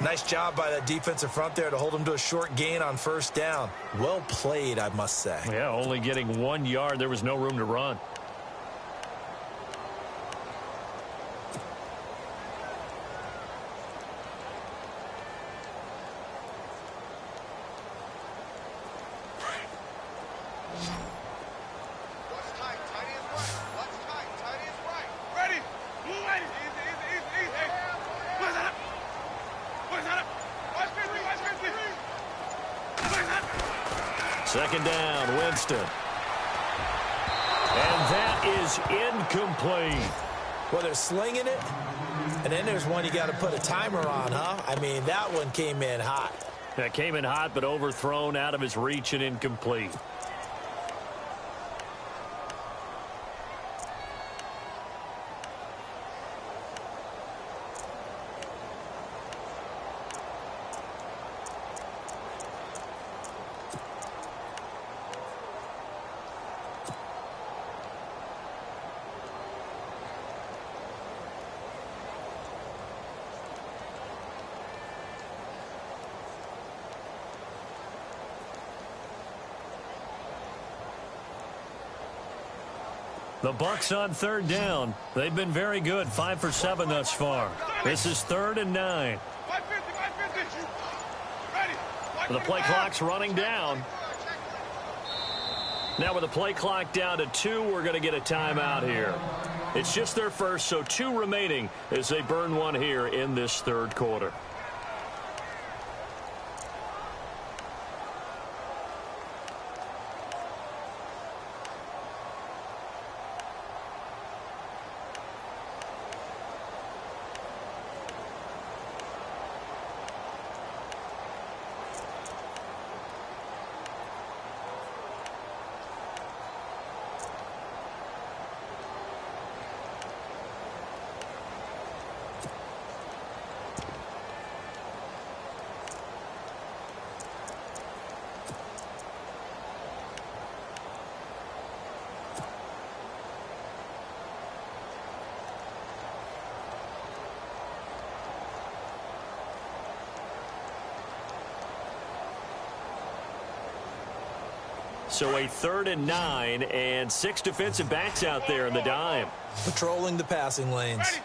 Nice job by that defensive front there to hold him to a short gain on first down. Well played, I must say. Yeah, only getting 1 yard. There was no room to run. Second down, Winston. And that is incomplete. Well, they're slinging it, and then there's one you got to put a timer on, huh? I mean, that one came in hot. That came in hot, but overthrown, out of his reach, and incomplete. The Bucs on third down. They've been very good, 5 for 7 thus far. This is 3rd and 9. The play clock's running down. Now with the play clock down to 2, we're going to get a timeout here. It's just their first, so 2 remaining as they burn one here in this third quarter. So a 3rd and 9 and 6 defensive backs out there in the dime. Patrolling the passing lanes.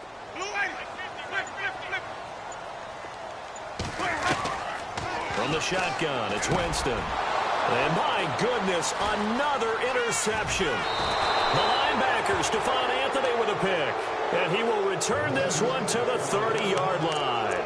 From the shotgun, it's Winston. And my goodness, another interception. The linebacker, Stephon Anthony with a pick. And he will return this one to the 30-yard line.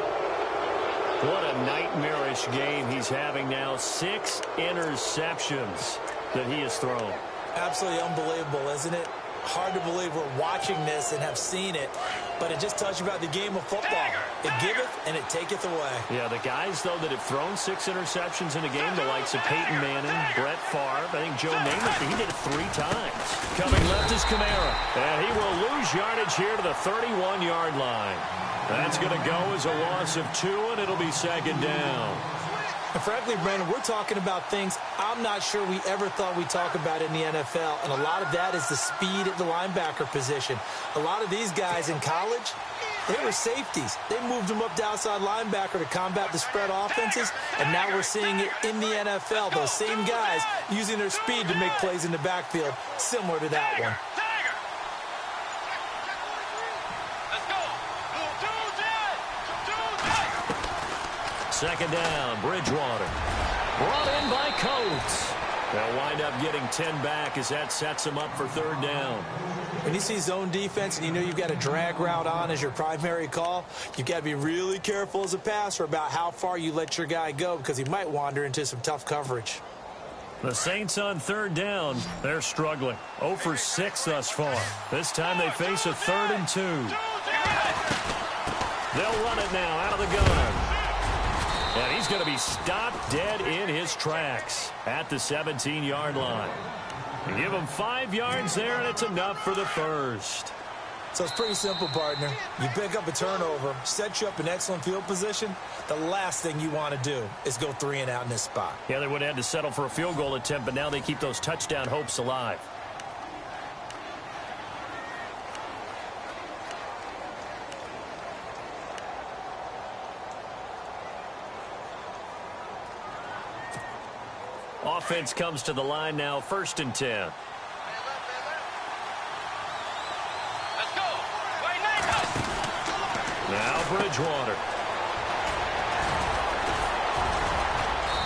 What a nightmarish game he's having now. 6 interceptions that he has thrown. Absolutely unbelievable, isn't it? Hard to believe we're watching this and have seen it, but it just tells you about the game of football. It giveth and it taketh away. Yeah, the guys, though, that have thrown 6 interceptions in a game, the likes of Peyton Manning, Brett Favre, I think Joe Namath, he did it 3 times. Coming left is Kamara, and he will lose yardage here to the 31-yard line. That's going to go as a loss of 2, and it'll be 2nd down. And frankly, Brandon, we're talking about things I'm not sure we ever thought we'd talk about in the NFL, and a lot of that is the speed at the linebacker position. A lot of these guys in college, they were safeties. They moved them up to outside linebacker to combat the spread offenses, and now we're seeing it in the NFL. Those same guys using their speed to make plays in the backfield, similar to that one. 2nd down, Bridgewater. Brought in by Coates. They'll wind up getting 10 back as that sets them up for 3rd down. When you see zone defense and you know you've got a drag route on as your primary call, you've got to be really careful as a passer about how far you let your guy go because he might wander into some tough coverage. The Saints on 3rd down, they're struggling. 0 for 6 thus far. This time they face a 3rd and 2. They'll run it now out of the gun. And he's going to be stopped dead in his tracks at the 17-yard line. You give him 5 yards there, and it's enough for the first. So it's pretty simple, partner. You pick up a turnover, set you up in excellent field position. The last thing you want to do is go 3 and out in this spot. Yeah, they would have had to settle for a field goal attempt, but now they keep those touchdown hopes alive. Offense comes to the line now, 1st and 10. Let's go. Wait, nice. Now Bridgewater.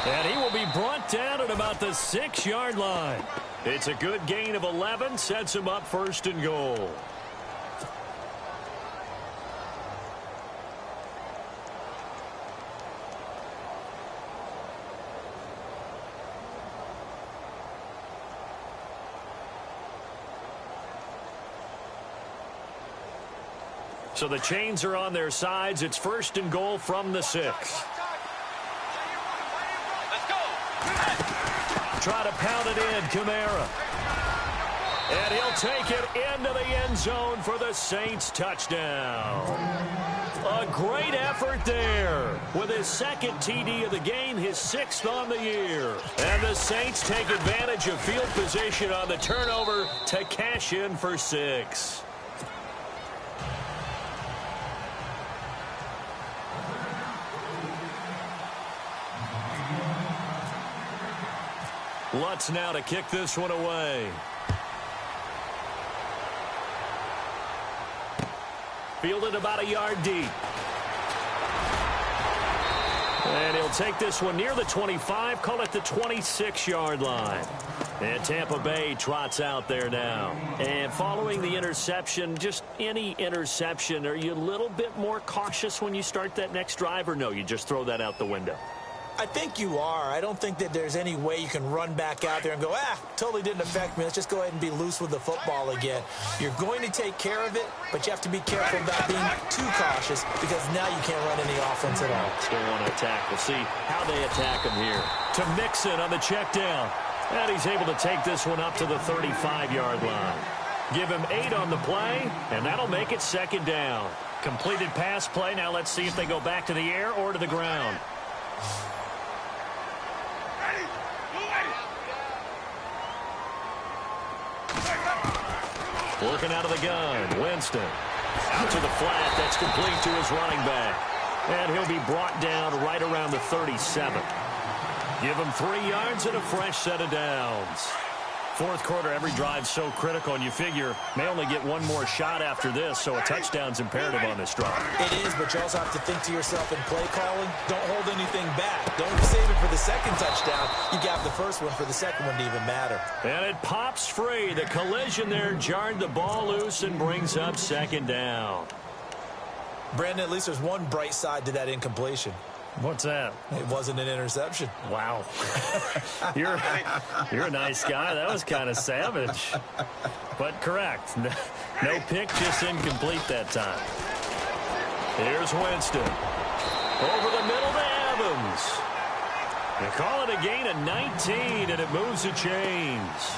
And he will be brought down at about the 6-yard line. It's a good gain of 11, sets him up 1st and goal. So the chains are on their sides. It's 1st and goal from the 6. Let's go. Try to pound it in, Kamara. And he'll take it into the end zone for the Saints touchdown. A great effort there. With his 2nd TD of the game, his 6th on the year. And the Saints take advantage of field position on the turnover to cash in for 6. Lutz now to kick this one away. Fielded about a yard deep. And he'll take this one near the 25, call it the 26-yard line. And Tampa Bay trots out there now. And following the interception, just any interception, are you a little bit more cautious when you start that next drive, or no, you just throw that out the window? I think you are. I don't think that there's any way you can run back out there and go, totally didn't affect me. Let's just go ahead and be loose with the football again. You're going to take care of it, but you have to be careful about being too cautious because now you can't run any offense at all. Still want to attack. We'll see how they attack him here. To Mixon on the check down. And he's able to take this one up to the 35-yard line. Give him 8 on the play, and that'll make it 2nd down. Completed pass play. Now let's see if they go back to the air or to the ground. Working out of the gun, Winston. Out to the flat, that's complete to his running back. And he'll be brought down right around the 37. Give him 3 yards and a fresh set of downs. 4th quarter, every drive's so critical, and you figure may only get one more shot after this, so a touchdown's imperative on this drive. It is, but you also have to think to yourself in play calling, don't hold anything back. Don't save it for the 2nd touchdown. You got the first one for the 2nd one to even matter. And it pops free. The collision there jarred the ball loose and brings up 2nd down. Brandon, at least there's one bright side to that incompletion. What's that? It wasn't an interception. Wow. You're a nice guy. That was kind of savage. But correct. No pick, just incomplete that time. Here's Winston. Over the middle to Evans. They call it a gain of 19, and it moves the chains.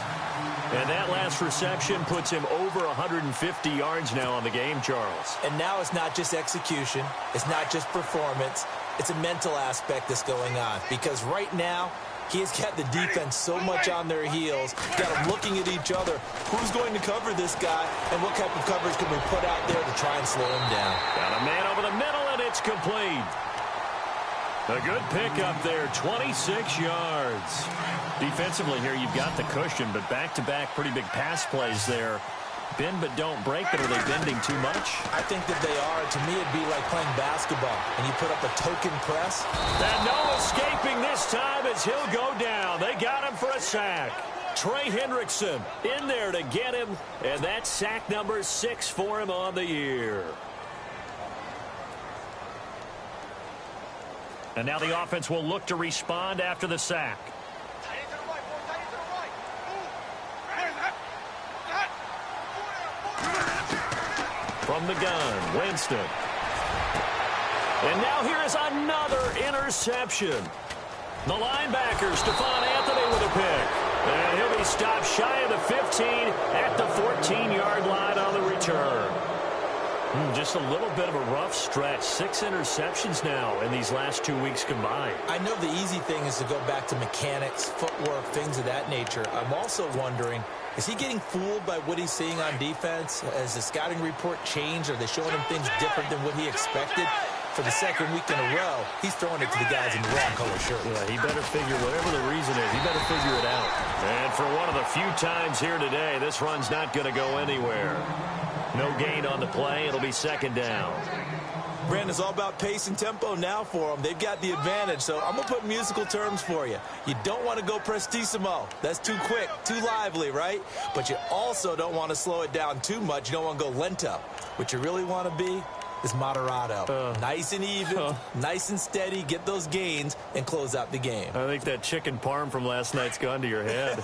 And that last reception puts him over 150 yards now on the game, Charles. And now it's not just execution. It's not just performance. It's a mental aspect that's going on. Because right now, he has got the defense so much on their heels, got them looking at each other. Who's going to cover this guy, and what type of coverage can we put out there to try and slow him down? Got a man over the middle, and it's complete. A good pickup there, 26 yards. Defensively here, you've got the cushion, but back-to-back pretty big pass plays there. Bend but don't break, but are they bending too much? I think that they are. To me, it'd be like playing basketball, and you put up a token press. And no escaping this time as he'll go down. They got him for a sack. Trey Hendrickson in there to get him, and that's sack number 6 for him on the year. And now the offense will look to respond after the sack. From the gun, Winston. And now here is another interception. The linebacker, Stephon Anthony with a pick. And he'll be stopped shy of the 15 at the 14-yard line on the return. Just a little bit of a rough stretch. 6 interceptions now in these last 2 weeks combined. I know the easy thing is to go back to mechanics, footwork, things of that nature. I'm also wondering, is he getting fooled by what he's seeing on defense? Has the scouting report changed? Are they showing him things different than what he expected? For the 2nd week in a row, he's throwing it to the guys in the wrong color shirt. Yeah, he better figure, whatever the reason is, he better figure it out. And for one of the few times here today, this run's not going to go anywhere. No gain on the play. It'll be second down. Brandon, it's all about pace and tempo now for them. They've got the advantage, so I'm going to put musical terms for you. You don't want to go prestissimo. That's too quick, too lively, right? But you also don't want to slow it down too much. You don't want to go lento. What you really want to be is moderato. Nice and even, nice and steady, get those gains, and close out the game. I think that chicken parm from last night's gone to your head.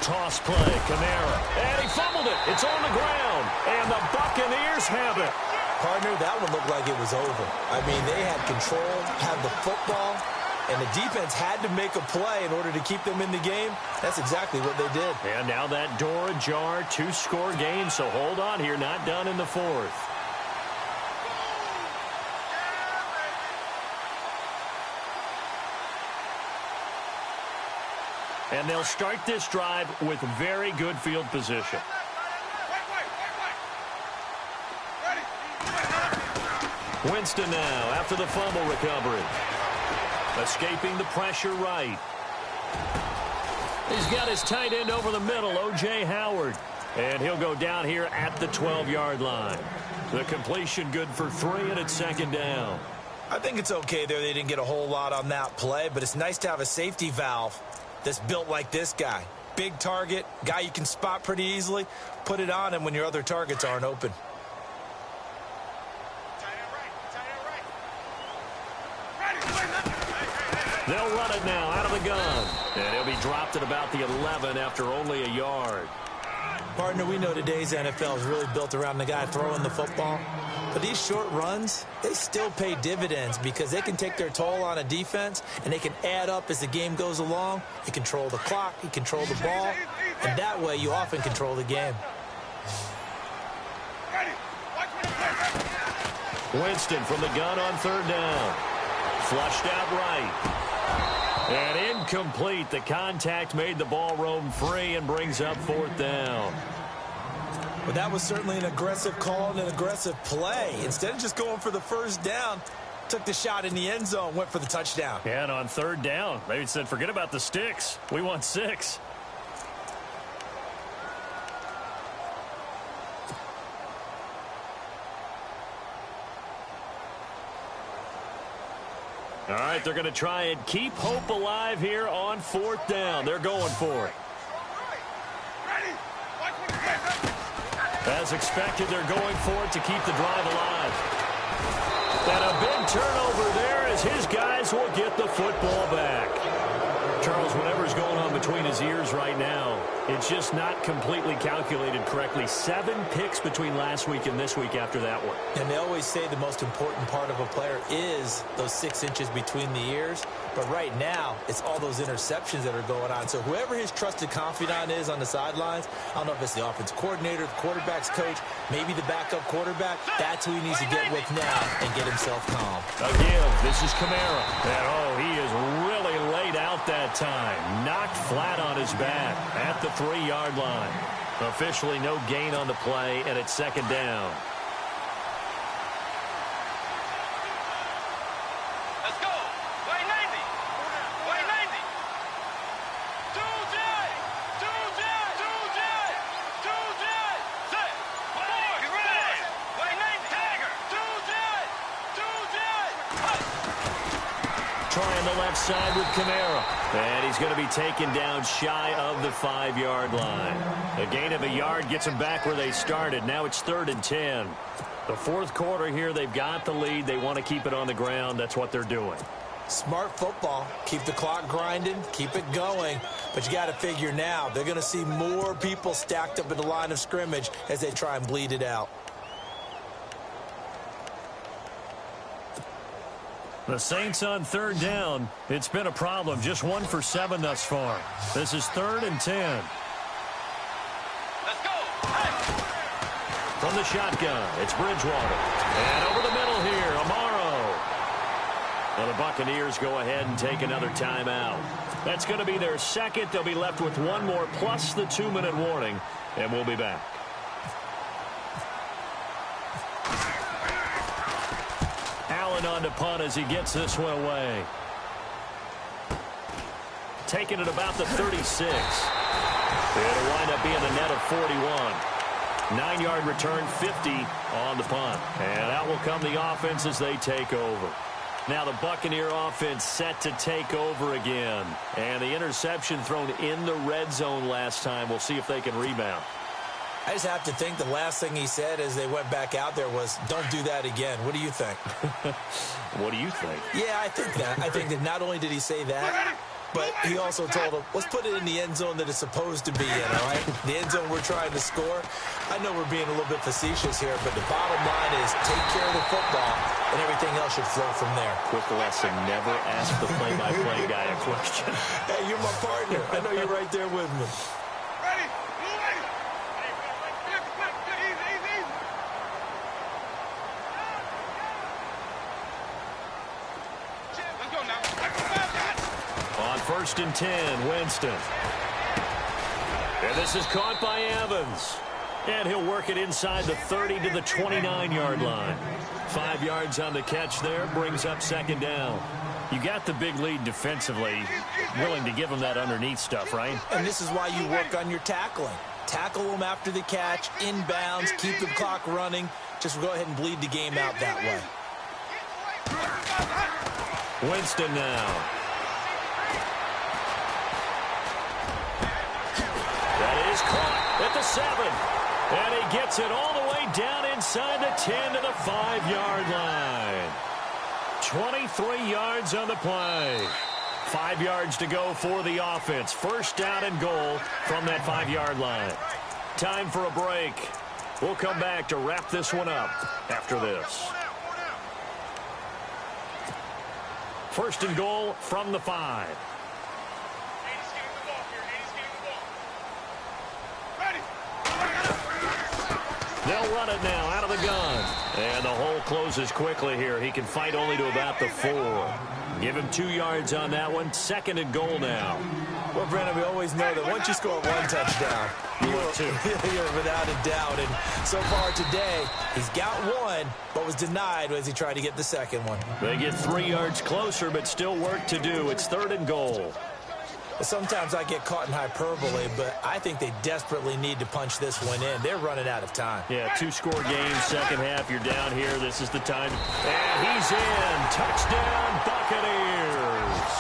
Toss play, Kamara, and he fumbled it. It's on the ground, and the Buccaneers have it. Partner, that one looked like it was over. I mean, they had control, had the football, and the defense had to make a play in order to keep them in the game. That's exactly what they did. And now that door ajar, two-score game, so hold on here, not done in the fourth. And they'll start this drive with very good field position. Winston now after the fumble recovery. Escaping the pressure right. He's got his tight end over the middle, O.J. Howard. And he'll go down here at the 12-yard line. The completion good for 3, and it's second down. I think it's okay there. They didn't get a whole lot on that play, but it's nice to have a safety valve that's built like this guy. Big target, guy you can spot pretty easily. Put it on him when your other targets aren't open. They'll run it now out of the gun. And he'll be dropped at about the 11 after only a yard. Partner, we know today's NFL is really built around the guy throwing the football. But these short runs, they still pay dividends because they can take their toll on a defense and they can add up as the game goes along. You control the clock, you control the ball, and that way you often control the game. Winston from the gun on third down. Flushed out right. And incomplete. The contact made the ball roam free and brings up fourth down. Well, that was certainly an aggressive call and an aggressive play. Instead of just going for the first down, took the shot in the end zone, went for the touchdown. Yeah, and on third down, they said, forget about the sticks. We want 6. All right, they're going to try and keep hope alive here on fourth down. They're going for it. As expected, they're going for it to keep the drive alive. And a big turnover there as his guys will get the football back. Charles, whatever's going on between his ears right now, it's just not completely calculated correctly. 7 picks between last week and this week after that one. And they always say the most important part of a player is those 6 inches between the ears. But right now, it's all those interceptions that are going on. So whoever his trusted confidant is on the sidelines, I don't know if it's the offense coordinator, the quarterback's coach, maybe the backup quarterback, that's who he needs to get with now and get himself calm. Again, this is Kamara. And, he is really laid out that time. Knocked flat on his back at the 3-yard line. Officially no gain on the play, and it's second down. Let's go. Way 90. Way 90. 2J. 2J. 2J. 2J. Set. Forward. Ready. Way 90. Tiger. 2J. 2J. Trying the left side with Kamara. And he's going to be taken down shy of the 5-yard line. A gain of a yard gets them back where they started. Now it's 3rd and 10. The fourth quarter here, they've got the lead. They want to keep it on the ground. That's what they're doing. Smart football. Keep the clock grinding. Keep it going. But you got to figure now, they're going to see more people stacked up at the line of scrimmage as they try and bleed it out. The Saints on third down. It's been a problem. Just 1 for 7 thus far. This is 3rd and 10. Let's go. Hey. From the shotgun, it's Bridgewater. And over the middle here, Amaro. Well, the Buccaneers go ahead and take another timeout. That's going to be their second. They'll be left with 1 more plus the 2-minute warning, and we'll be back. calling on to punt as he gets this one away. Taking it about the 36. It'll wind up being a net of 41. 9-yard return, 50 on the punt. And out will come the offense as they take over. Now the Buccaneer offense set to take over again. And the interception thrown in the red zone last time. We'll see if they can rebound. I just have to think the last thing he said as they went back out there was, don't do that again. What do you think? What do you think? Yeah, I think that. I think that not only did he say that, but he also told him, let's put it in the end zone that it's supposed to be in, all right? The end zone we're trying to score. I know we're being a little bit facetious here, but the bottom line is take care of the football, and everything else should flow from there. Quick lesson, never ask the play-by-play guy a question. Hey, you're my partner. I know you're right there with me. First and 10, Winston. And this is caught by Evans. And he'll work it inside the 30 to the 29-yard line. 5 yards on the catch there, brings up second down. You got the big lead defensively. Willing to give them that underneath stuff, right? And this is why you work on your tackling. Tackle them after the catch, inbounds, keep the clock running. Just go ahead and bleed the game out that way. Winston now. That is caught at the 7. And he gets it all the way down inside the 10 to the 5-yard line. 23 yards on the play. 5 yards to go for the offense. First down and goal from that 5-yard line. Time for a break. We'll come back to wrap this one up after this. First and goal from the 5. They'll run it now out of the gun. And the hole closes quickly here. He can fight only to about the 4. Give him 2 yards on that one. Second and goal now. Well, Brandon, we always know that once you score one touchdown, you're without a doubt. And so far today, he's got one, but was denied as he tried to get the second one. They get 3 yards closer, but still work to do. It's third and goal. Sometimes I get caught in hyperbole, but I think they desperately need to punch this one in. They're running out of time. Yeah, 2-score game, second half. You're down here. This is the time. And he's in. Touchdown, Buccaneers.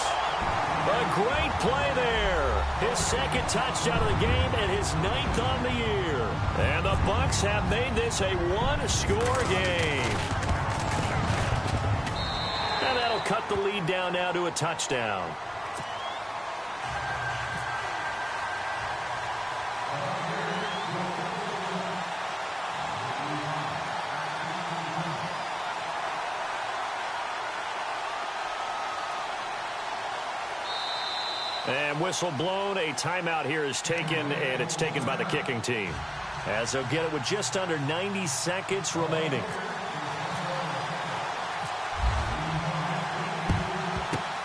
A great play there. His second touchdown of the game and his 9th on the year. And the Bucs have made this a 1-score game. And that'll cut the lead down now to a touchdown. And whistle blown. A timeout here is taken, and it's taken by the kicking team, as they'll get it with just under 90 seconds remaining.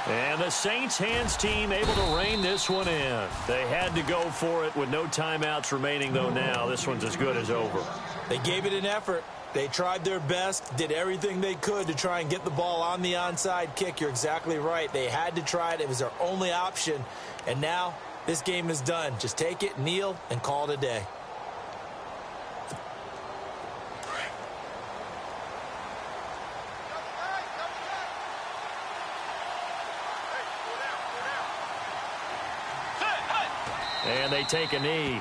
And the Saints hands team able to rein this one in. They had to go for it with no timeouts remaining, though. Now this one's as good as over. They gave it an effort. They tried their best, did everything they could to try and get the ball on the onside kick. You're exactly right. They had to try it. It was their only option. And now this game is done. Just take it, kneel, and call it a day. And they take a knee.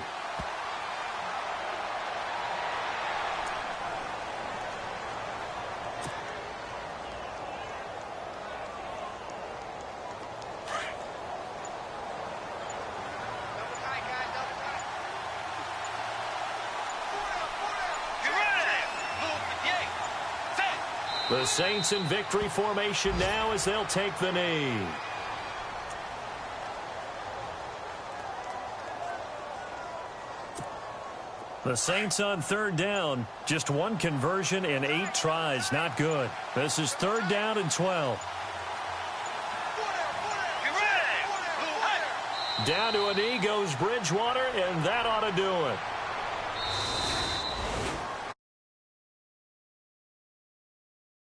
The Saints in victory formation now as they'll take the knee. The Saints on third down. Just one conversion and 8 tries. Not good. This is third down and 12. Down to a knee goes Bridgewater, and that ought to do it.